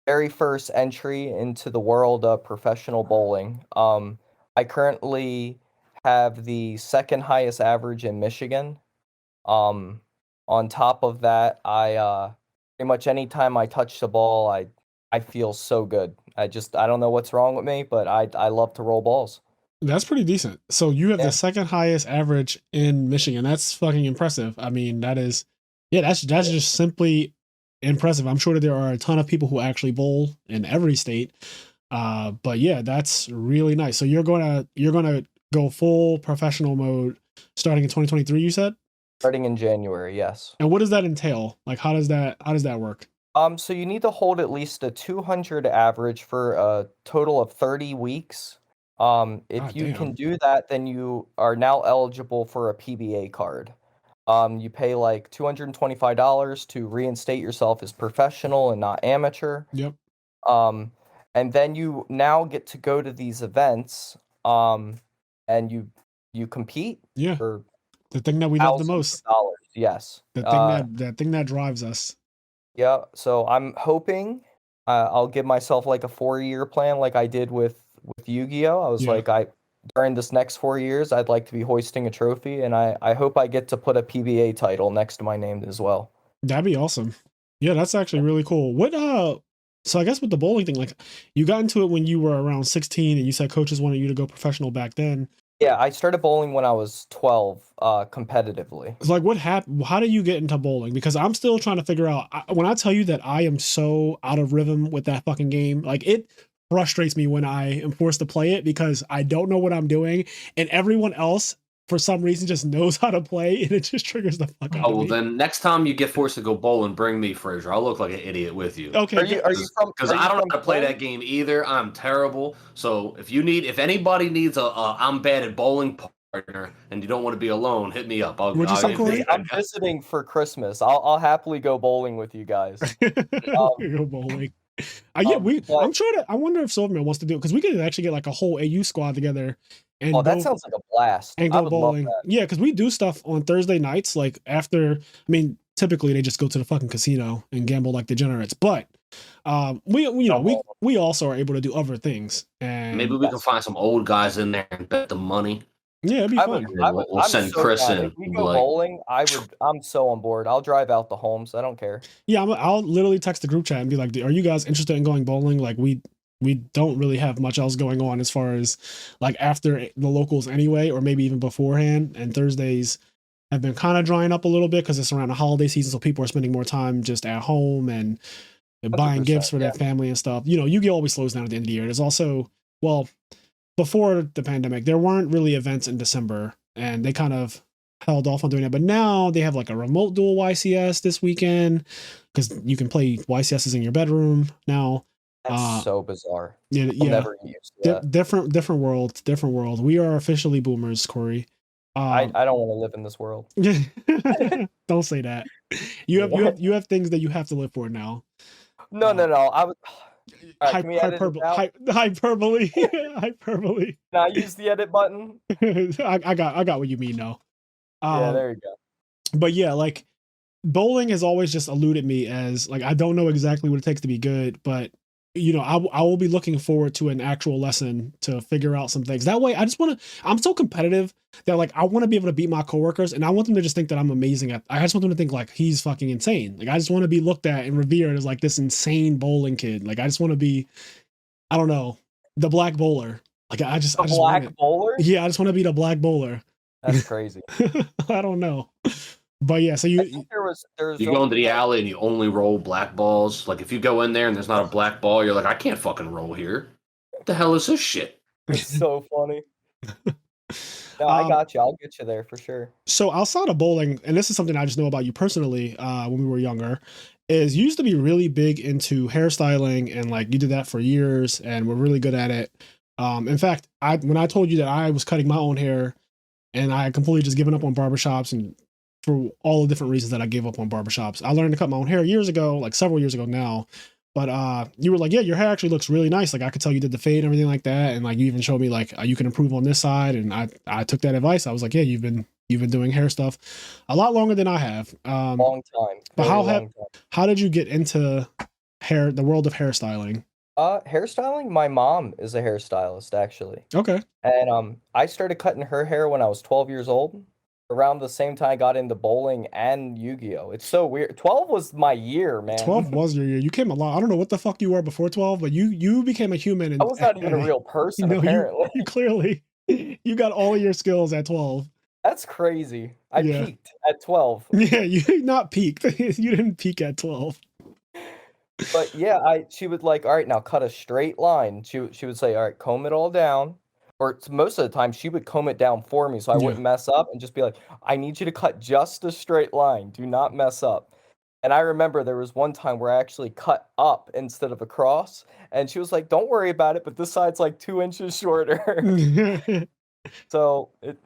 very first entry into the world of professional bowling. I currently have the second highest average in Michigan. Um, on top of that, I pretty much anytime I touch the ball, I feel so good. I don't know what's wrong with me, but I love to roll balls. That's pretty decent. So you have Yeah. the second highest average in Michigan. That's fucking impressive. I mean, that's just simply impressive. I'm sure that there are a ton of people who actually bowl in every state. But yeah, that's really nice. So you're gonna go full professional mode starting in 2023, you said? Starting in January, yes. And what does that entail? Like how does that work? So you need to hold at least a 200 average for a total of 30 weeks. If God you damn. can do that, then you are now eligible for a PBA card. You pay like $225 to reinstate yourself as professional and not amateur. Yep. And then you now get to go to these events, and you compete Yeah. for The thing that we love the thousands of most. dollars. Yes. The thing that drives us. Yeah, so I'm hoping I'll give myself like a 4-year plan, like I did with Yu-Gi-Oh. I was Yeah. like, during this next 4 years, I'd like to be hoisting a trophy, and I hope I get to put a PBA title next to my name as well. That'd be awesome. Yeah, that's actually really cool. So I guess with the bowling thing, like you got into it when you were around 16 and you said coaches wanted you to go professional back then. Yeah, I started bowling when I was 12, competitively. It's like what happened? How did you get into bowling? Because I'm still trying to figure out when I tell you that I am so out of rhythm with that fucking game, like it frustrates me when I am forced to play it because I don't know what I'm doing and everyone else for some reason just knows how to play and it just triggers the fuck out Oh, of well, me. then next time you get forced to go bowling, bring me, Fraser. I'll look like an idiot with you. Okay. Are you from? Because are you I don't know from how to play Flint? that game either. I'm terrible. So if anybody needs a I'm bad at bowling partner and you don't want to be alone, hit me up. What'd you say, Corey? I'm visiting for Christmas. I'll happily go bowling with you guys. Go bowling. Yeah, I'm sure that I wonder if Silverman wants to do it because we could actually get like a whole AU squad together and Oh, that sounds like a blast. and I go would bowling. love that. Yeah, because we do stuff on Thursday nights, like after. I mean, typically they just go to the fucking casino and gamble like degenerates, but we also are able to do other things. And Maybe we can find some old guys in there and bet the money. yeah, it'd be fun. We'll send Chris in. If we go bowling, I'm so on board. I'll drive out the homes. I don't care. Yeah, I'll literally text the group chat and be like, "Are you guys interested in going bowling?" Like we don't really have much else going on as far as like after the locals anyway, or maybe even beforehand. And Thursdays have been kind of drying up a little bit because it's around the holiday season, so people are spending more time just at home and buying gifts for their family and stuff. Yu-Gi-Oh always slows down at the end of the year. There's also, well, before the pandemic, there weren't really events in December, and they kind of held off on doing that. But now they have like a remote dual YCS this weekend because you can play YCSs in your bedroom now. That's so bizarre. Yeah, I'll never get used to that. Different world. We are officially boomers, Corey. I don't want to live in this world. Don't say that. You have things that you have to live for now. No. I would. Right, can we edit it out? Hyperbole. Hyperbole. Can I use the edit button? I got what you mean now. Yeah, there you go. But yeah, like bowling has always just eluded me as like I don't know exactly what it takes to be good, but I will be looking forward to an actual lesson to figure out some things. That way, I'm so competitive that like I want to be able to beat my coworkers, and I want them to just think that I'm amazing I just want them to think like he's fucking insane. Like I just want to be looked at and revered as like this insane bowling kid. Like I just want to be, I don't know, the black bowler. Like I just black bowler. Yeah, I just want to be the black bowler. That's crazy. I don't know. But yeah, so you go into the alley and you only roll black balls. Like if you go in there and there's not a black ball, you're like, I can't fucking roll here. What the hell is this shit? It's so funny. No, I got you. I'll get you there for sure. So outside of bowling, and this is something I just know about you personally, when we were younger, is you used to be really big into hairstyling and like you did that for years and were really good at it. In fact, when I told you that I was cutting my own hair and I had completely just given up on barbershops, and for all the different reasons that I gave up on barbershops, I learned to cut my own hair years ago, like several years ago now. But you were like, yeah, your hair actually looks really nice. Like I could tell you did the fade and everything like that. And like you even showed me like you can improve on this side. And I took that advice. I was like, yeah, you've been doing hair stuff a lot longer than I have. Long time. But Very long time. how did you get into the world of hairstyling? Hairstyling, my mom is a hairstylist actually. Okay. And I started cutting her hair when I was 12 years old. Around the same time I got into bowling and Yu-Gi-Oh. It's so weird. 12 was my year, man. 12 was your year. You came a lot. I don't know what the fuck you were before 12, but you became a human. And I was not even a real person, apparently. You clearly, you got all of your skills at 12. That's crazy. I Yeah. peaked at 12. Yeah, you not peaked. You didn't peak at 12. But yeah, she would like, all right, now cut a straight line. She would say, all right, comb it all down. Or most of the time, she would comb it down for me so I wouldn't mess up, and just be like, I need you to cut just a straight line. Do not mess up. And I remember there was one time where I actually cut up instead of across, and she was like, don't worry about it, but this side's like 2 inches shorter. So you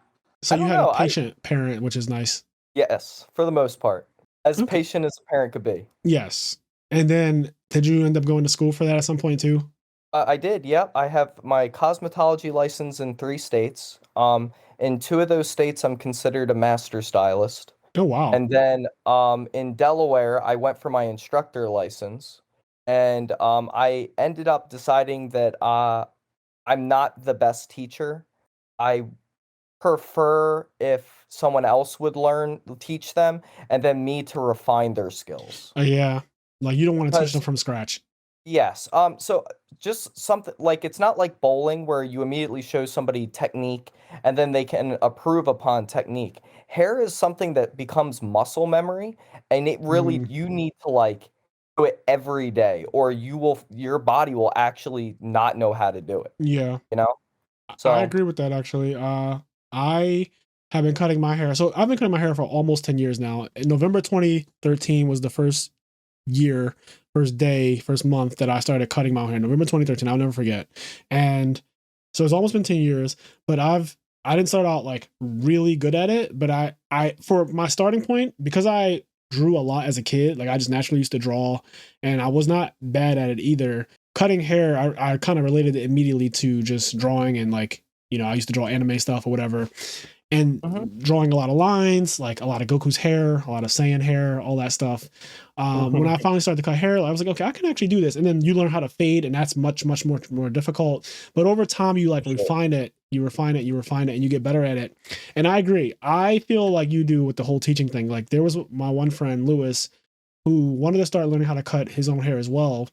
had a patient parent, which is nice. Yes, for the most part. As patient as a parent could be. Yes. And then did you end up going to school for that at some point too? I did, yep. I have my cosmetology license in 3 states. In 2 of those states, I'm considered a master stylist. Oh, wow. And then in Delaware, I went for my instructor license. And I ended up deciding that I'm not the best teacher. I prefer if someone else would teach them, and then me to refine their skills. Yeah. Like you don't want to teach them from scratch. Yes. So just something like, it's not like bowling where you immediately show somebody technique and then they can improve upon technique. Hair is something that becomes muscle memory, and it really you need to like do it every day, or your body will actually not know how to do it. Yeah. You know? So I agree with that actually. I have been cutting my hair. So I've been cutting my hair for almost 10 years now. In November 2013 was the first month that I started cutting my hair. November 2013, I'll never forget. And so it's almost been 10 years, but I didn't start out like really good at it, but I for my starting point, because I drew a lot as a kid, like I just naturally used to draw, and I was not bad at it either. Cutting hair, I kind of related it immediately to just drawing, and like, I used to draw anime stuff or whatever. And drawing a lot of lines, like a lot of Goku's hair, a lot of Saiyan hair, all that stuff. When I finally started to cut hair, I was like, okay, I can actually do this. And then you learn how to fade, and that's much, much more difficult. But over time, you like refine it, and you get better at it. And I agree. I feel like you do with the whole teaching thing. Like there was my one friend, Lewis, who wanted to start learning how to cut his own hair as well.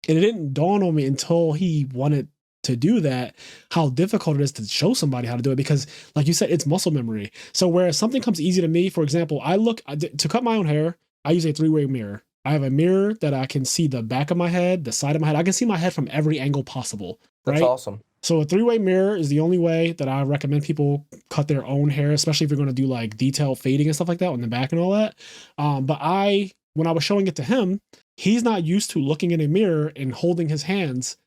And it didn't dawn on me until he wanted to do that, how difficult it is to show somebody how to do it, because like you said, it's muscle memory. So whereas something comes easy to me, for example, to cut my own hair, I use a 3-way mirror. I have a mirror that I can see the back of my head, the side of my head. I can see my head from every angle possible. Right? That's awesome. So a 3-way mirror is the only way that I recommend people cut their own hair, especially if you're going to do like detailed fading and stuff like that on the back and all that. But when I was showing it to him, he's not used to looking in a mirror and holding his hands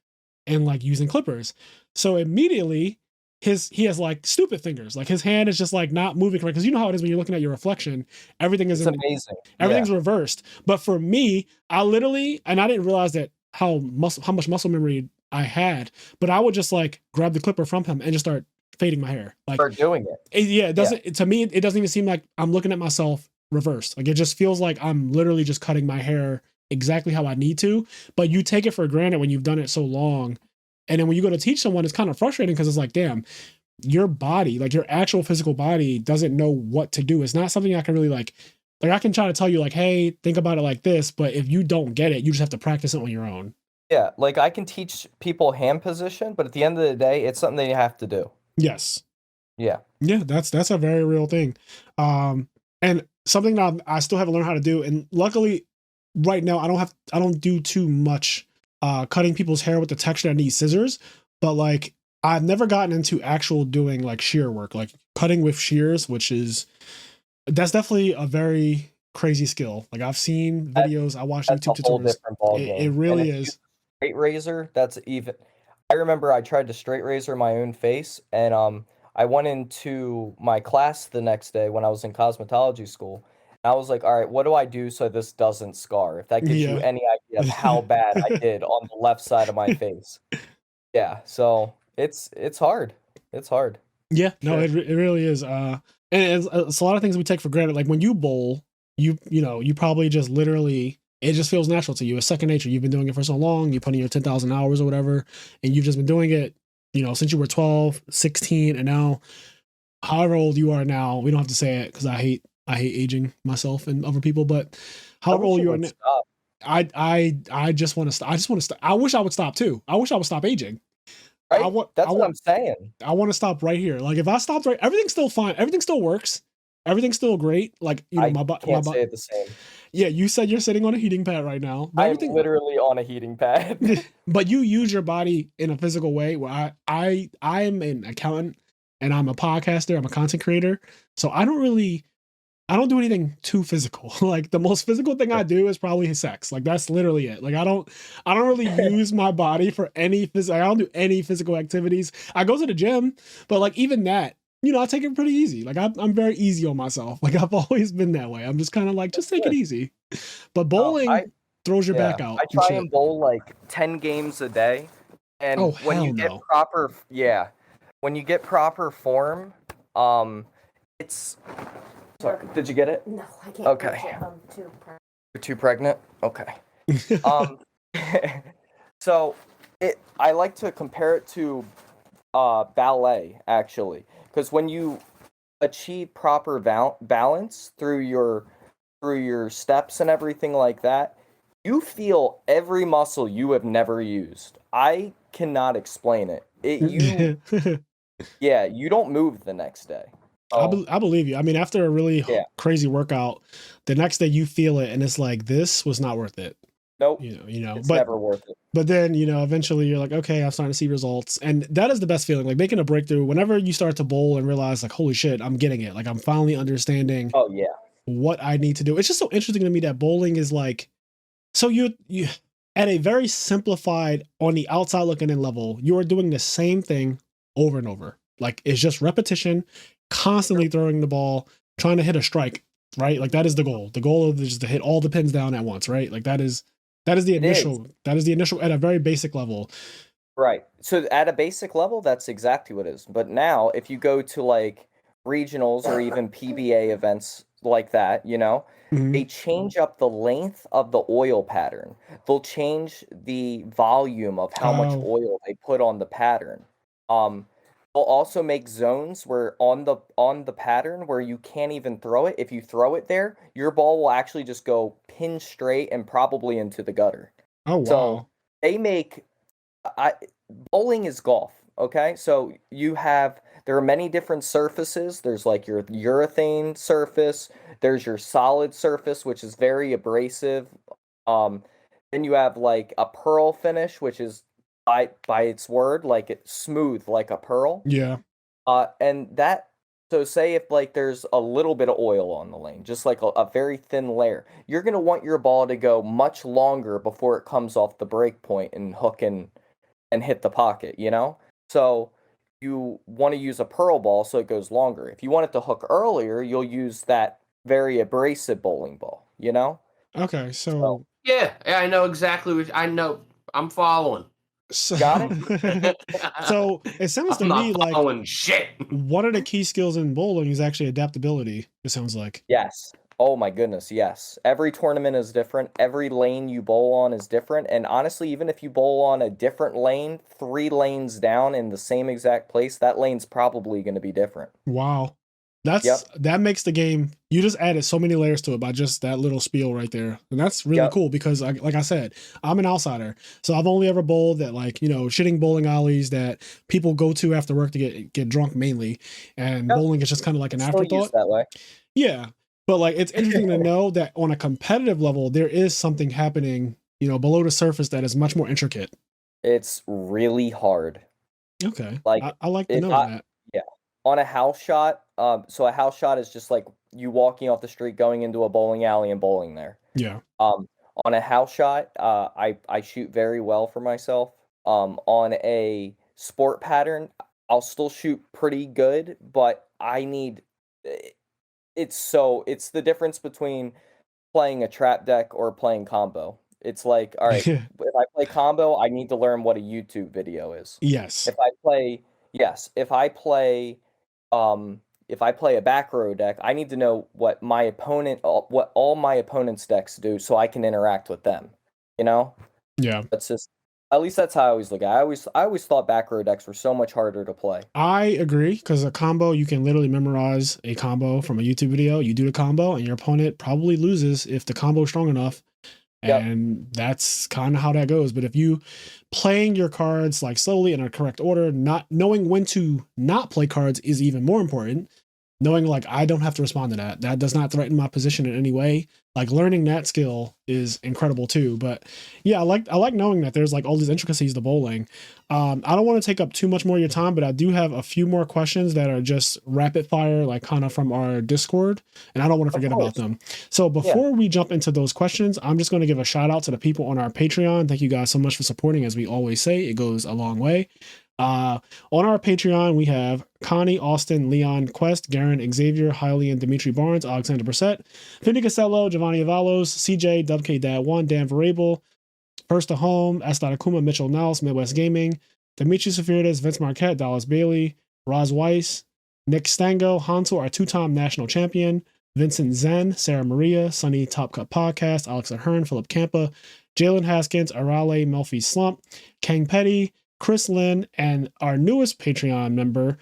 and like using clippers. So immediately he has like stupid fingers. Like his hand is just like not moving correct. Cause you know how it is when you're looking at your reflection, everything's amazing. Everything's reversed. But for me, I didn't realize that how much muscle memory I had, but I would just like grab the clipper from him and just start fading my hair. Like start doing it. It doesn't, to me, it doesn't even seem like I'm looking at myself reversed. Like it just feels like I'm literally just cutting my hair exactly how I need to, but you take it for granted when you've done it so long. And then when you go to teach someone, it's kind of frustrating because it's like, damn, your body, like your actual physical body doesn't know what to do. It's not something I can really like I can try to tell you like, hey, think about it like this, but if you don't get it, you just have to practice it on your own. Yeah, like I can teach people hand position, but at the end of the day, it's something they have to do. Yes. Yeah. Yeah, that's a very real thing. And something that I still haven't learned how to do, and luckily right now I don't do too much cutting people's hair with the texture. I need scissors, but like I've never gotten into actual doing like shear work, like cutting with shears, that's definitely a very crazy skill. Like I've seen videos, I watched YouTube tutorials. Different ball game. It really is. Straight razor, that's even. I remember I tried to straight razor my own face, and I went into my class the next day when I was in cosmetology school. And I was like, all right, what do I do so this doesn't scar? If that gives you Yeah. any idea of how bad I did on the left side of my face. Yeah, so it's hard. It's hard. Yeah, no, Sure. it really is. And it's a lot of things we take for granted. Like when you bowl, you probably just literally, it just feels natural to you. It's second nature. You've been doing it for so long. You put in your 10,000 hours or whatever, and you've just been doing it, since you were 12, 16, and now, however old you are now. We don't have to say it because I hate aging myself and other people. But I however wish old it you are would now, stop. I just want to stop. I just want to stop. I wish I would stop too. I wish I would stop aging. Right? That's what I'm saying. I want to stop right here. Like if I stopped right, everything's still fine. Everything still works. Everything's still great. Like I my can't say it the same. Yeah, you said you're sitting on a heating pad right now. But I am literally on a heating pad. but you use your body in a physical way. Where I am an accountant and I'm a podcaster. I'm a content creator. So I don't do anything too physical. Like the most physical thing I do is probably sex. Like that's literally it. Like I don't really use my body for any physical. I don't do any physical activities. I go to the gym, but like even that, I take it pretty easy. Like I'm very easy on myself. Like I've always been that way. I'm just kind of like, just take it easy. But bowling throws your back out. I try and bowl like 10 games a day. And when you get when you get proper form, it's... Sorry, did you get it? No, I can't. Okay. I'm too pregnant. You're too pregnant? Okay. So I like to compare it to ballet, actually. Because when you achieve proper balance through your steps and everything like that, you feel every muscle you have never used. I cannot explain it. You don't move the next day. I believe you. I mean, after a really crazy workout, the next day you feel it, and it's like this was not worth it. Nope. It's never worth it. But then eventually you're like, okay, I'm starting to see results, and that is the best feeling. Like making a breakthrough. Whenever you start to bowl and realize, like, holy shit, I'm getting it. Like I'm finally understanding. Oh yeah. What I need to do. It's just so interesting to me that bowling is like, so you at a very simplified, on the outside looking in level, you are doing the same thing over and over. Like it's just repetition. Constantly throwing the ball, trying to hit a strike, right? Like that is the goal. The goal is just to hit all the pins down at once, right? Like that is the initial at a very basic level. Right. So at a basic level, that's exactly what it is. But now if you go to like regionals or even PBA events like that, they change up the length of the oil pattern. They'll change the volume of how much oil they put on the pattern. They'll also make zones where on the pattern where you can't even throw it. If you throw it there, your ball will actually just go pin straight and probably into the gutter. Oh wow! So they make bowling is golf. Okay, so there are many different surfaces. There's like your urethane surface. There's your solid surface, which is very abrasive. Then you have like a pearl finish, which is by its word, like it's smooth like a pearl. Yeah. And that, so say if like there's a little bit of oil on the lane, just like a very thin layer, you're gonna want your ball to go much longer before it comes off the break point and hook and hit the pocket, So you want to use a pearl ball so it goes longer. If you want it to hook earlier, you'll use that very abrasive bowling ball, Okay, so yeah, I know exactly I know. I'm following. So, got it? So it sounds to me like shit. One of the key skills in bowling is actually adaptability. It sounds like. Yes. Oh my goodness, yes. Every tournament is different. Every lane you bowl on is different. And honestly, even if you bowl on a different lane, 3 lanes down in the same exact place, that lane's probably going to be different. Wow. That makes the game. You just added so many layers to it by just that little spiel right there, and that's really cool because, like I said, I'm an outsider, so I've only ever bowled at shitting bowling alleys that people go to after work to get drunk mainly, and bowling is just kind of like an afterthought. That way. Yeah, but like it's interesting to know that on a competitive level, there is something happening, below the surface that is much more intricate. It's really hard. Okay, like I like to know that. Yeah. On a house shot, so a house shot is just like you walking off the street, going into a bowling alley and bowling there. Yeah. On a house shot, I shoot very well for myself. on a sport pattern, I'll still shoot pretty good, but I need it's the difference between playing a trap deck or playing combo. It's like, all right, Yeah. if I play combo, I need to learn what a YouTube video is. Yes. If I play, yes, if I play a back row deck, I need to know what what all my opponent's decks do, so I can interact with them. You know, Yeah. that's just at least that's how I always look at it. I always thought back row decks were so much harder to play. I agree, because a combo, you can literally memorize a combo from a YouTube video. You do the combo, and your opponent probably loses if the combo is strong enough. Yep. And that's kind of how that goes. But if you playing your cards like slowly in a correct order, not knowing when to not play cards is even more important. Knowing like I don't have to respond to that. That does not threaten my position in any way. Like learning that skill is incredible too. But yeah, I like knowing that there's like all these intricacies to bowling. I don't want to take up too much more of your time, but I do have a few more questions that are just rapid fire, like kind of from our Discord, and I don't want to forget about them. So before we jump into those questions, I'm just going to give a shout out to the people on our Patreon. Thank you guys so much for supporting. As we always say, it goes a long way. On our Patreon, we have Connie, Austin, Leon, Quest, Garen, Xavier, Hylian, Dimitri Barnes, Alexander Brissett, Vinny Casello, Giovanni Avalos, CJ, WK Dad 1, Dan Variable, First to Home, S. Akuma, Mitchell Niles, Midwest Gaming, Dimitri Safirdas, Vince Marquette, Dallas Bailey, Roz Weiss, Nick Stango, Hansel, our two-time national champion, Vincent Zen, Sarah Maria, Sunny Top Cut Podcast, Alex Ahern, Philip Campa, Jalen Haskins, Arale, Melfi Slump, Kang Petty, Chris Lynn, and our newest Patreon member,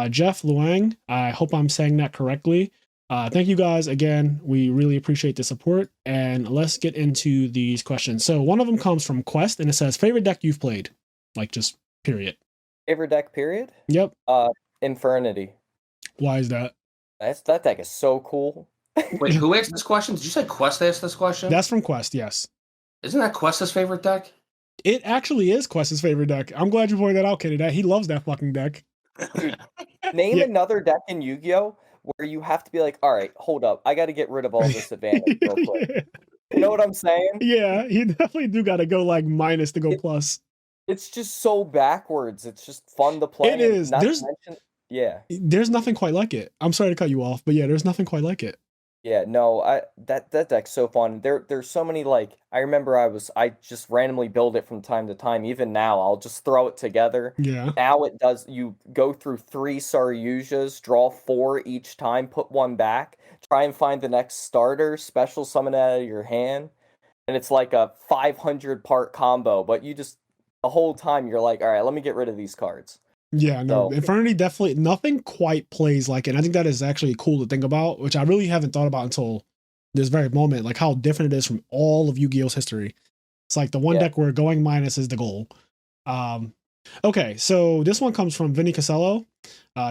Jeff Luang. I hope I'm saying that correctly. Thank you guys again. We really appreciate the support. And let's get into these questions. So one of them comes from Quest, and it says, favorite deck you've played? Like just period. Favorite deck, period? Yep. Infernity. Why is that? That deck is so cool. Wait, who asked this question? Did you say Quest asked this question? That's from Quest, yes. Isn't that Quest's favorite deck? It actually is Quest's favorite deck. I'm glad you pointed that out, Kenny. That he loves that fucking deck. Dude, name another deck in Yu-Gi-Oh! Where you have to be like, all right, hold up, I got to get rid of all this advantage real quick. Yeah. You know what I'm saying? Yeah, you definitely do got to go like minus to go plus. It's just so backwards. It's just fun to play. It is. There's nothing quite like it. I'm sorry to cut you off, but yeah, there's nothing quite like it. Yeah, no, that deck's so fun. There's so many, like, I remember I just randomly build it from time to time. Even now, I'll just throw it together. Yeah. Now it does, you go through 3 Saryujas, draw 4 each time, put 1 back, try and find the next starter, special summon it out of your hand, and it's like a 500 part combo, but you just, the whole time you're like, all right, let me get rid of these cards. Yeah, no, Infernity definitely, nothing quite plays like it. And I think that is actually cool to think about, which I really haven't thought about until this very moment, like how different it is from all of Yu-Gi-Oh's history. It's like the one deck where going minus is the goal. Okay, so this one comes from Vinny Casello.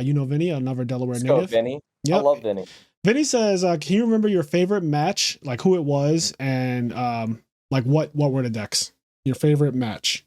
You know Vinny, another Delaware native. Vinny. Yep. I love Vinny. Vinny says, can you remember your favorite match, like who it was, and like what were the decks? Your favorite match?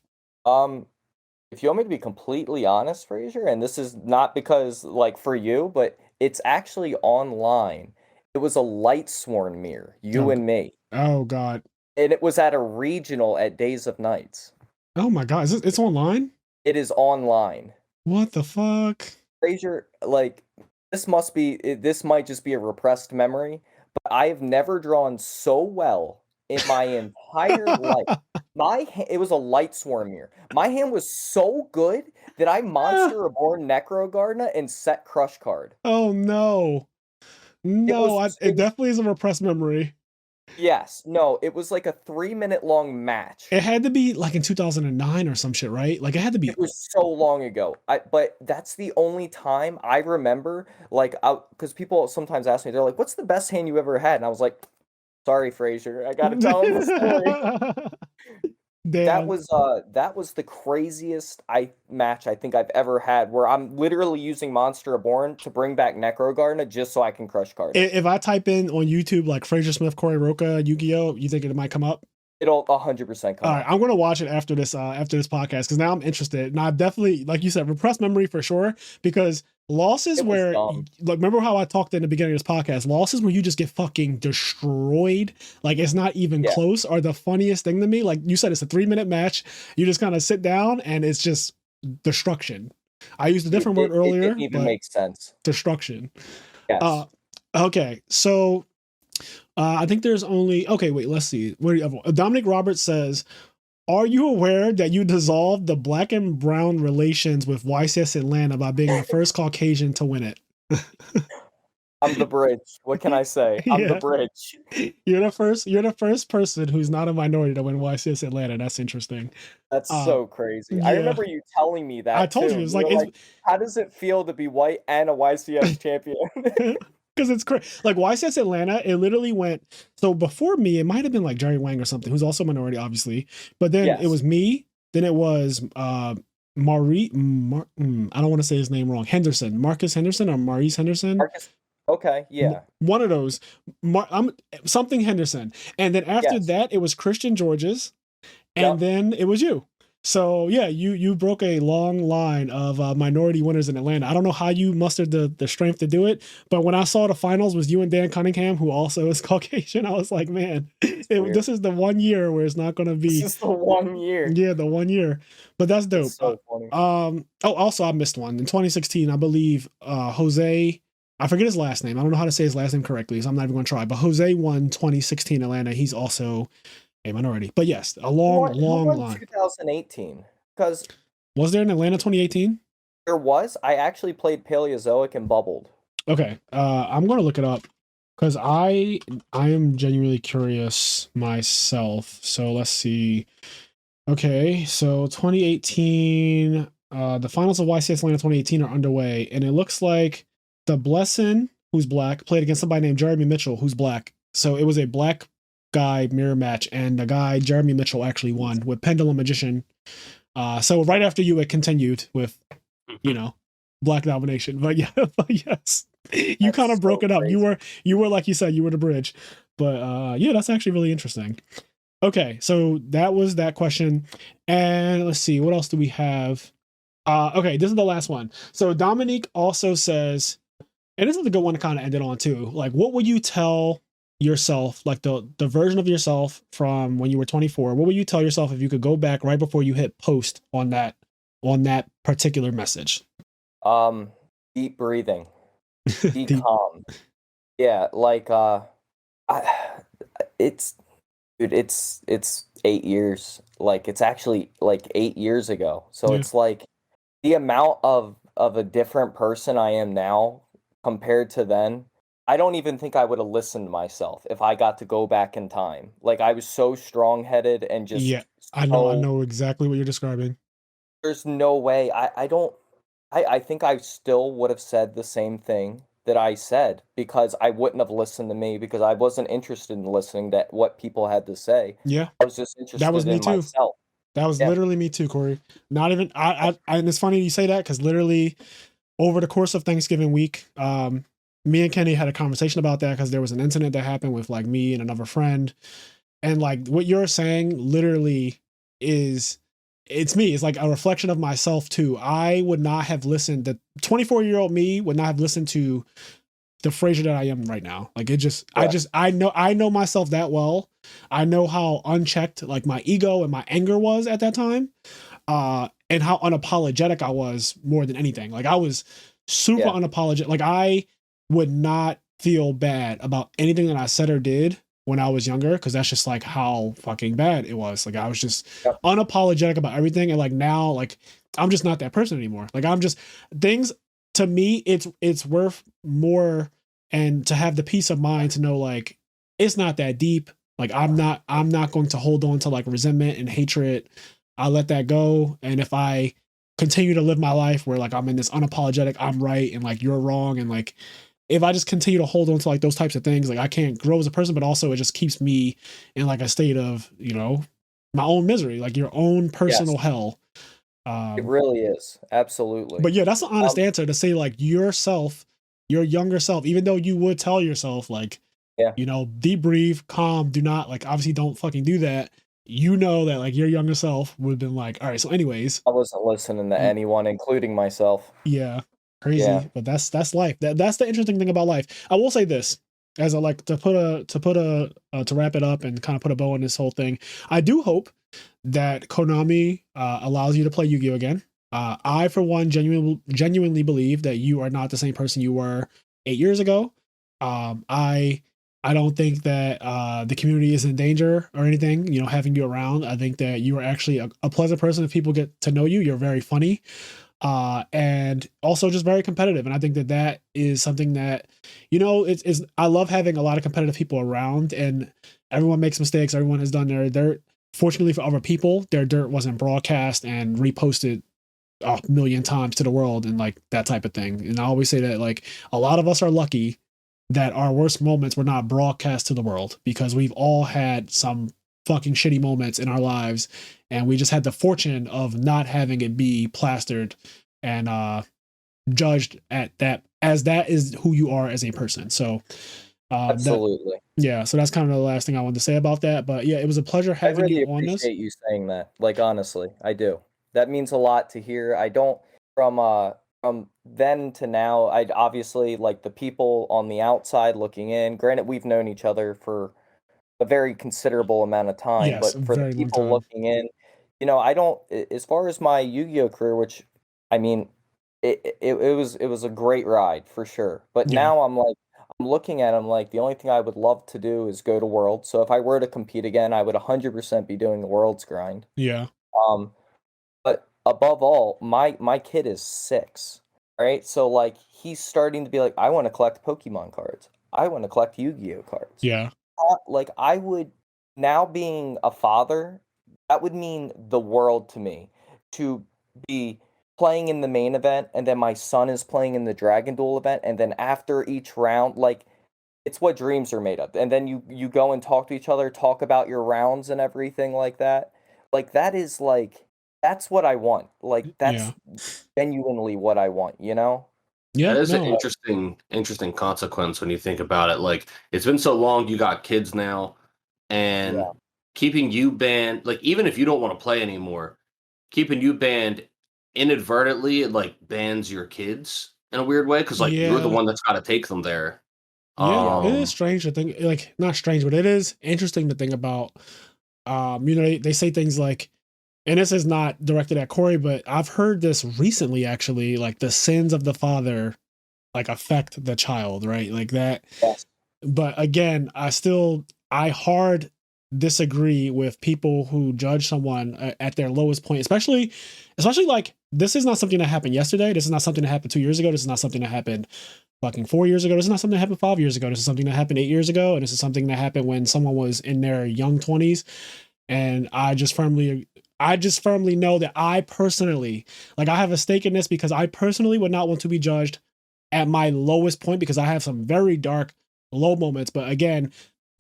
If you want me to be completely honest, Fraser, and this is not because, like, for you, but it's actually online. It was a Lightsworn mirror, you and me. Oh, God. And it was at a regional at Days of Nights. Oh, my God. It's online? It is online. What the fuck? Fraser, like, this might just be a repressed memory, but I have never drawn so well in my entire life. It was a Lightsworn mirror. My hand was so good that I Monster Reborn Necrogardna and set Crush card. Oh no. No, it definitely is a repressed memory. Yes. No, it was like a 3-minute long match. It had to be like in 2009 or some shit, right? Like it had to be. It was so long ago. But that's the only time I remember, like, because people sometimes ask me, they're like, what's the best hand you ever had? And I was like, sorry, Fraser, I gotta tell him the story. Damn. That was the craziest match I think I've ever had, where I'm literally using Monster Reborn to bring back Necrogardna just so I can crush cards. If I type in on YouTube like Fraser Smith, Corey Roca, Yu-Gi-Oh, you think it might come up? It'll 100% come up. All right, I'm gonna watch it after this podcast because now I'm interested. And I definitely, like you said, repressed memory for sure, because Loss is It was where, dumb. like, remember how I talked in the beginning of this podcast? Loss is where you just get fucking destroyed. Like, it's not even Yeah. close. Are the funniest thing to me. Like you said, it's a 3-minute match. You just kind of sit down and it's just destruction. I used a different word It earlier, didn't even but make sense. destruction. Yes. Okay, so I think there's only wait, let's see. Where do you have Dominic Roberts says, are you aware that you dissolved the black and brown relations with YCS Atlanta by being the first Caucasian to win it? I'm the bridge. What can I say? I'm the Yeah. bridge. You're the first person who's not a minority to win YCS Atlanta. That's interesting. That's so crazy. I yeah. remember you telling me that I told too. you, it's You like, were how does it feel to be white and a YCS champion? because it's crazy. Like YCS Atlanta, it literally went. So before me, it might have been like Jerry Wang or something, who's also a minority, obviously. But then it Yes. was me. Then it was I don't want to say his name wrong. Henderson, Marcus Henderson or Maurice Henderson. Marcus. Okay, yeah. One of those. Something Henderson. And then after Yes. that, it was Christian George's. And then it was you. So yeah, you broke a long line of minority winners in Atlanta. I don't know how you mustered the strength to do it, but when I saw the finals was you and Dan Cunningham, who also is Caucasian, I was like, man, this is the 1 year where it's not going to be. This is the 1 year. Yeah, the 1 year. But that's dope. It's so funny. Also I missed one in 2016. I believe Jose. I forget his last name. I don't know how to say his last name correctly, so I'm not even going to try. But Jose won 2016 Atlanta. He's also a minority. But yes, a long line. 2018. Because was there in Atlanta 2018? There was. I actually played Paleozoic and bubbled. Okay, I'm going to look it up because I am genuinely curious myself. So let's see. Okay, so 2018, the finals of YCS Atlanta 2018 are underway, and it looks like the Blessin, who's black, played against somebody named Jeremy Mitchell, who's black. So it was a black guy mirror match, and the guy Jeremy Mitchell actually won with Pendulum Magician. So right after you, it continued with, black domination. But yeah, yes, you kind of broke it up. Crazy. You were like you said, you were the bridge. But yeah, that's actually really interesting. Okay, so that was that question, and let's see, what else do we have? Okay, this is the last one. So Dominique also says, and this is a good one to kind of end it on too. Like, what would you tell yourself, like the version of yourself from when you were 24? What would you tell yourself if you could go back right before you hit post on that particular message? Deep breathing, be calm. Yeah, like it's 8 years. Like it's actually like 8 years ago. So Yeah. it's like the amount of a different person I am now compared to then. I don't even think I would have listened to myself if I got to go back in time. Like I was so strong-headed and just Yeah, I know exactly what you're describing. There's no way. I think I still would have said the same thing that I said because I wouldn't have listened to me because I wasn't interested in listening to what people had to say. Yeah, I was just interested that was me in too. myself. That was literally me too, Corey. Not even and it's funny you say that because literally over the course of Thanksgiving week, me and Kenny had a conversation about that because there was an incident that happened with like me and another friend, and like what you're saying literally it's me. It's like a reflection of myself too. I would not have listened. The 24-year-old me would not have listened to the Fraser that I am right now. Like it just, I know myself that well. I know how unchecked like my ego and my anger was at that time, and how unapologetic I was more than anything. Like I was super unapologetic. Like I would not feel bad about anything that I said or did when I was younger, because that's just like how fucking bad it was. Like I was just unapologetic about everything, and like now, like I'm just not that person anymore. Like I'm just things to me, it's worth more, and to have the peace of mind to know like it's not that deep. Like I'm not going to hold on to like resentment and hatred. I let that go, and if I continue to live my life where like I'm in this unapologetic, I'm right and like you're wrong, and like if I just continue to hold on to like those types of things, like I can't grow as a person, but also it just keeps me in like a state of, my own misery, like your own personal hell. It really is. Absolutely. But yeah, that's an honest answer to say like yourself, your younger self, even though you would tell yourself like, deep breathe, calm, do not like, obviously don't fucking do that. That like your younger self would have been like, all right, so anyways. I wasn't listening to anyone, including myself. Yeah. Crazy, but that's life. That's the interesting thing about life. I will say this, as I like to wrap it up and kind of put a bow on this whole thing. I do hope that Konami allows you to play Yu-Gi-Oh again. I, for one, genuinely believe that you are not the same person you were 8 years ago. I don't think that the community is in danger or anything, having you around. I think that you are actually a pleasant person. If people get to know you, you're very funny, and also just very competitive. And I think that is something that, it's I love having a lot of competitive people around, and everyone makes mistakes. Everyone has done their dirt. Fortunately for other people, their dirt wasn't broadcast and reposted a million times to the world and like that type of thing. And I always say that, like, a lot of us are lucky that our worst moments were not broadcast to the world, because we've all had some fucking shitty moments in our lives, and we just had the fortune of not having it be plastered and judged at that, as that is who you are as a person. So Absolutely. So that's kind of the last thing I wanted to say about that. But yeah, it was a pleasure having you on this. I really appreciate you saying that. Like, honestly, I do. That means a lot to hear. I don't, from then to now, I'd obviously, like, the people on the outside looking in, granted we've known each other for a very considerable amount of time, Yes, but for the very long people time. looking in, I don't, as far as my Yu-Gi-Oh career, which, I mean, it was a great ride for sure. But Yeah. now I'm looking at it, I'm like, the only thing I would love to do is go to Worlds. So if I were to compete again, I would 100% be doing the Worlds grind. Yeah. But above all, my kid is 6, right? So, like, he's starting to be like, I want to collect Pokemon cards. I want to collect Yu-Gi-Oh cards. Yeah. Like, I would, now being a father, that would mean the world to me, to be playing in the main event, and then my son is playing in the Dragon Duel event, and then after each round, like, it's what dreams are made of. And then you go and talk to each other, talk about your rounds and everything like that. Like, that is, like, that's what I want. Like, that's genuinely what I want, Yeah. That is an No. interesting consequence when you think about it. Like, it's been so long, you got kids now, and keeping you banned, like, even if you don't want to play anymore, keeping you banned inadvertently, it, like, bans your kids in a weird way, because, like, you're the Yeah. one that's got to take them there. Yeah, it is strange to think, like, not strange, but it is interesting to think about. They say things like, and this is not directed at Corey, but I've heard this recently, actually, like, the sins of the father, like, affect the child, right? Like that. Yes. But again, I hard disagree with people who judge someone at their lowest point, especially like, this is not something that happened yesterday. This is not something that happened 2 years ago. This is not something that happened fucking 4 years ago. This is not something that happened 5 years ago. This is something that happened 8 years ago. And this is something that happened when someone was in their young 20s. And I just firmly know that I personally, like, I have a stake in this, because I personally would not want to be judged at my lowest point, because I have some very dark low moments. But again,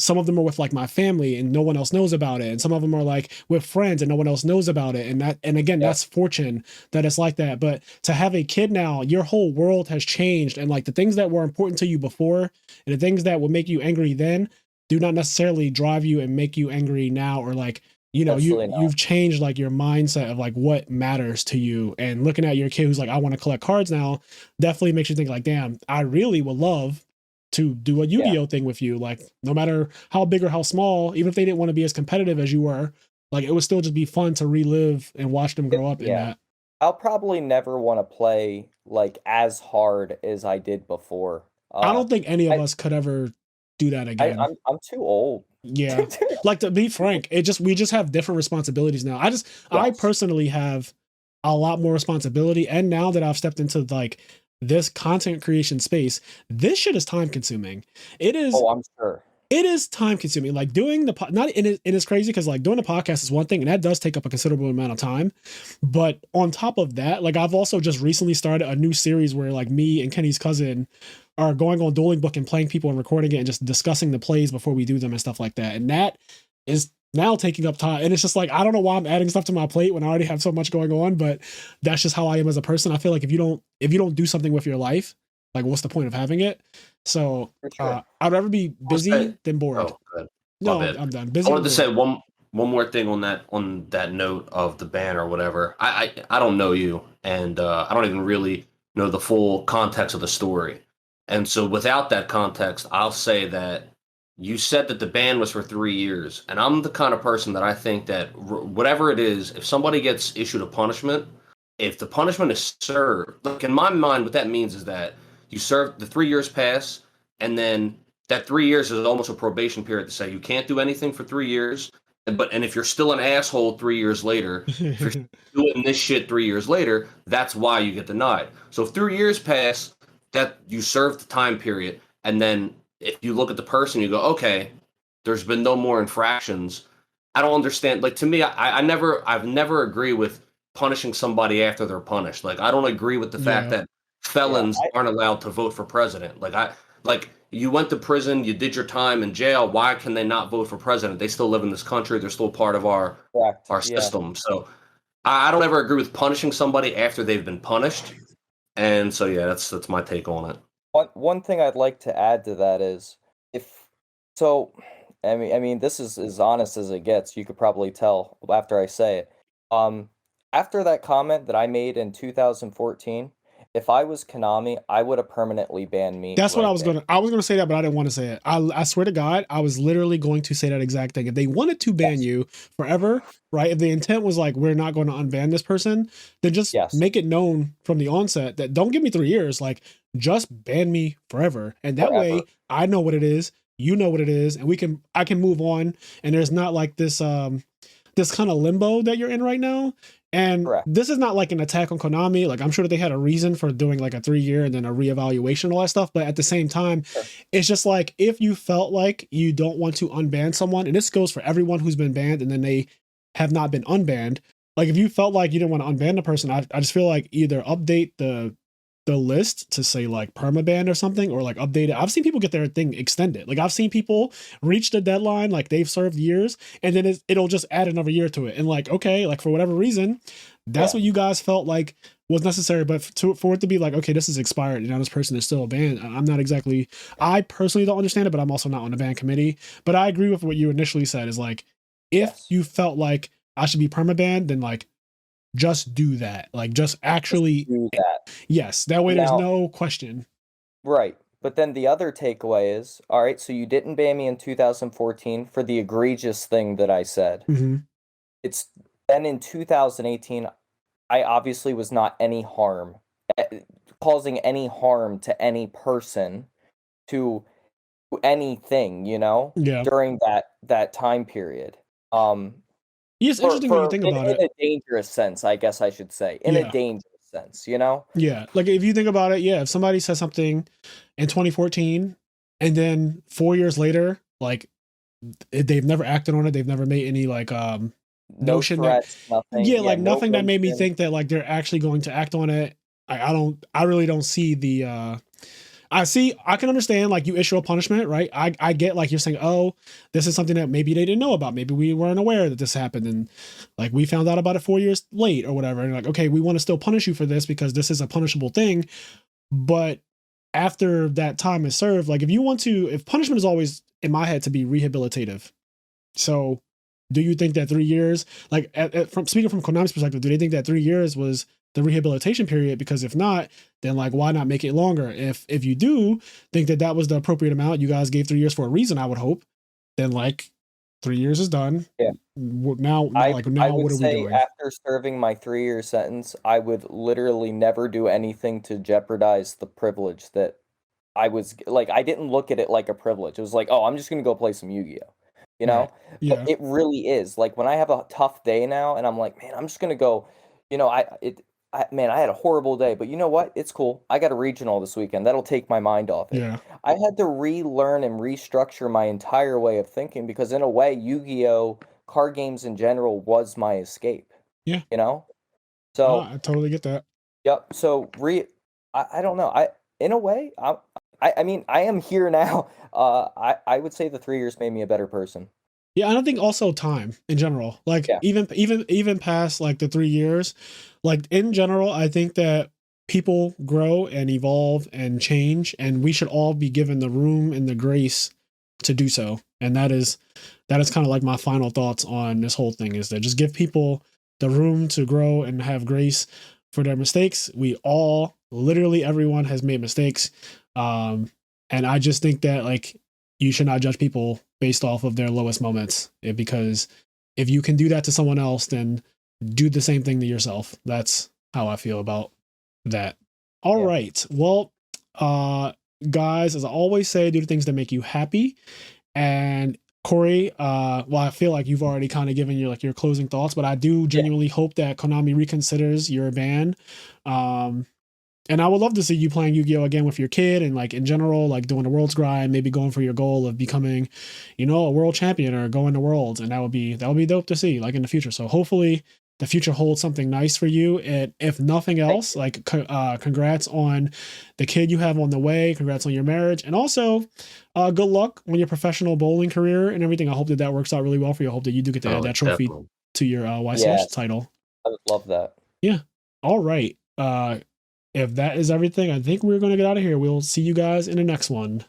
some of them are with, like, my family and no one else knows about it, and some of them are, like, with friends and no one else knows about it. And again, that's fortune that it's like that. But to have a kid now, your whole world has changed, and, like, the things that were important to you before and the things that would make you angry then do not necessarily drive you and make you angry now, or, like, you've changed, like, your mindset of, like, what matters to you. And looking at your kid who's like, I want to collect cards now, definitely makes you think, like, damn, I really would love to do a Yu-Gi-Oh thing with you. Like, no matter how big or how small, even if they didn't want to be as competitive as you were, like, it would still just be fun to relive and watch them grow up in that. I'll probably never want to play, like, as hard as I did before. I don't think any of us could ever do that again. I'm too old. Yeah. Like, to be frank, we just have different responsibilities now. I personally have a lot more responsibility. And now that I've stepped into, like, this content creation space, this shit is time consuming. It is. Oh, I'm sure. It is time consuming. Like, doing it is crazy, because, like, doing a podcast is one thing, and that does take up a considerable amount of time. But on top of that, like, I've also just recently started a new series where, like, me and Kenny's cousin are going on Dueling Book and playing people and recording it and just discussing the plays before we do them and stuff like that. And that is now taking up time. And it's just like, I don't know why I'm adding stuff to my plate when I already have so much going on, but that's just how I am as a person. I feel like if you don't do something with your life, like, what's the point of having it? So I'd rather be busy than bored. Oh, good. No, I'm done. Busy. I wanted to say one more thing on that note of the ban or whatever. I don't know you, and I don't even really the full context of the story. And so without that context, I'll say that you said that the ban was for 3 years. And I'm the kind of person that I think that whatever it is, if somebody gets issued a punishment, if the punishment is served, like in my mind, what that means is that you serve the 3 years pass, and then that 3 years is almost a probation period to say you can't do anything for 3 years. And if you're still an asshole 3 years later, if you're doing this shit 3 years later, that's why you get denied. So if 3 years pass, that you serve the time period, and then if you look at the person, you go, okay, there's been no more infractions. I don't understand. Like to me, I've never agree with punishing somebody after they're punished. Like I don't agree with the fact that felons aren't allowed to vote for president. Like you went to prison, you did your time in jail. Why can they not vote for president? They still live in this country. They're still part of our system. So I don't ever agree with punishing somebody after they've been punished. And so yeah, that's my take on it. One thing I'd like to add to that is I mean this is as honest as it gets. You could probably tell after I say it. After that comment that I made in 2014, if I was Konami, I would have permanently banned me. That's what I was gonna say that, but I didn't want to say it. I swear to God, I was literally going to say that exact thing. If they wanted to ban you forever, right? If the intent was like, we're not going to unban this person, then just make it known from the onset that don't give me 3 years, like just ban me forever. And that way I know what it is, you know what it is, and I can move on. And there's not like this this kind of limbo that you're in right now. And this is not like an attack on Konami. Like I'm sure that they had a reason for doing like a 3-year and then a reevaluation and all that stuff. But at the same time, it's just like if you felt like you don't want to unban someone, and this goes for everyone who's been banned and then they have not been unbanned. Like if you felt like you didn't want to unban the person, I just feel like either update the list to say like permaban or something, or like update it. I've seen people get their thing extended. Like I've seen people reach the deadline, like they've served years, and then it'll just add another year to it. And like, okay, like for whatever reason, that's what you guys felt like was necessary. But for it to be like, okay, this is expired and now this person is still banned. I'm not exactly, I personally don't understand it, but I'm also not on the ban committee. But I agree with what you initially said is like, if you felt like I should be permabanned, then like, just do that. Like just actually do that. Yes. That way there's no question. Right. But then the other takeaway is, all right, so you didn't ban me in 2014 for the egregious thing that I said. Mm-hmm. It's then in 2018, I obviously was not causing any harm to any person, to anything, during that time period. Yeah, it's interesting when you think about it. In a dangerous sense, I guess I should say. In a dangerous sense, Yeah, like if you think about it, if somebody says something in 2014 and then 4 years later, like they've never acted on it, they've never made any like notion threats, nothing. Yeah, like nothing that made me think that like they're actually going to act on it. I really don't see the I can understand like you issue a punishment, right? I get like you're saying, oh, this is something that maybe they didn't know about. Maybe we weren't aware that this happened. And like we found out about it 4 years late or whatever. And like, okay, we want to still punish you for this because this is a punishable thing. But after that time is served, like if punishment is always in my head to be rehabilitative. So do you think that 3 years, like from speaking from Konami's perspective, do they think that 3 years was the rehabilitation period? Because if not, then like why not make it longer? If you do think that that was the appropriate amount, you guys gave 3 years for a reason, I would hope, then like 3 years is done. Yeah. Now what are we doing? After serving my 3-year sentence, I would literally never do anything to jeopardize the privilege that I was like. I didn't look at it like a privilege. It was like, oh, I'm just gonna go play some Yu-Gi-Oh. Yeah. But it really is. Like when I have a tough day now, and I'm like, man, I'm just gonna go. I had a horrible day, but you know what? It's cool. I got a regional this weekend. That'll take my mind off it. Yeah. I had to relearn and restructure my entire way of thinking because in a way, Yu-Gi-Oh! Card games in general was my escape. Yeah. So I totally get that. Yep. So I don't know. In a way, I mean, I am here now. I would say the 3 years made me a better person. Yeah, and I think also time in general, like even past like the 3 years, like in general, I think that people grow and evolve and change, and we should all be given the room and the grace to do so. And that is kind of like my final thoughts on this whole thing, is that just give people the room to grow and have grace for their mistakes. We all, literally everyone has made mistakes. And I just think that like you should not judge people based off of their lowest moments, because if you can do that to someone else, then do the same thing to yourself. That's how I feel about that. All right. Well, guys, as I always say, do the things that make you happy. And Corey, well, I feel like you've already kind of given your closing thoughts, but I do genuinely hope that Konami reconsiders your ban. And I would love to see you playing Yu-Gi-Oh again with your kid, and like in general, like doing the world's grind, maybe going for your goal of becoming, a world champion or going to worlds. And that would be dope to see like in the future. So hopefully the future holds something nice for you. And if nothing else, like congrats on the kid you have on the way. Congrats on your marriage. And also good luck on your professional bowling career and everything. I hope that works out really well for you. I hope that you do get to add that trophy to your YCS title. I would love that. Yeah. All right. If that is everything, I think we're going to get out of here. We'll see you guys in the next one.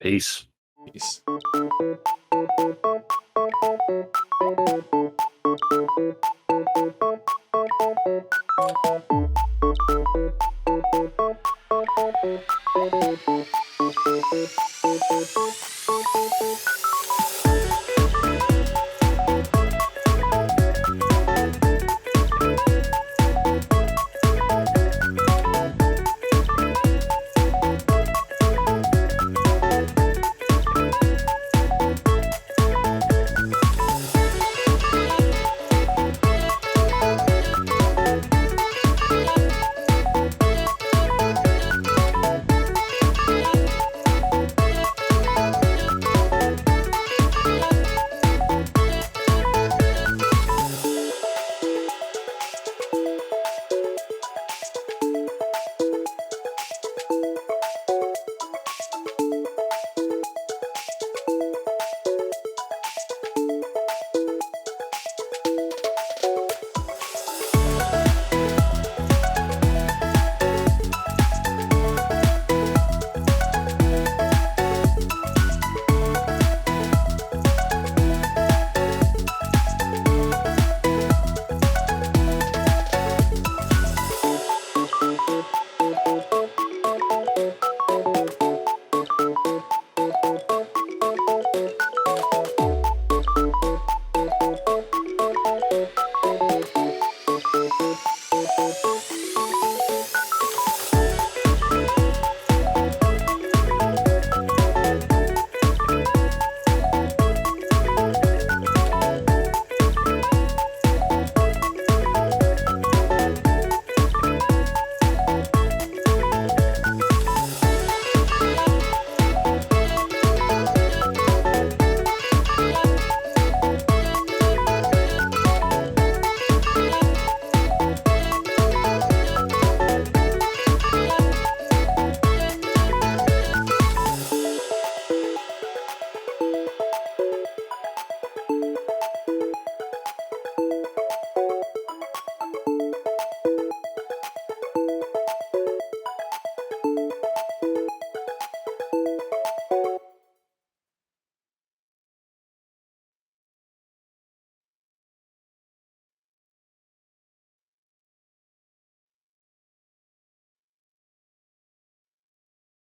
Peace. Peace.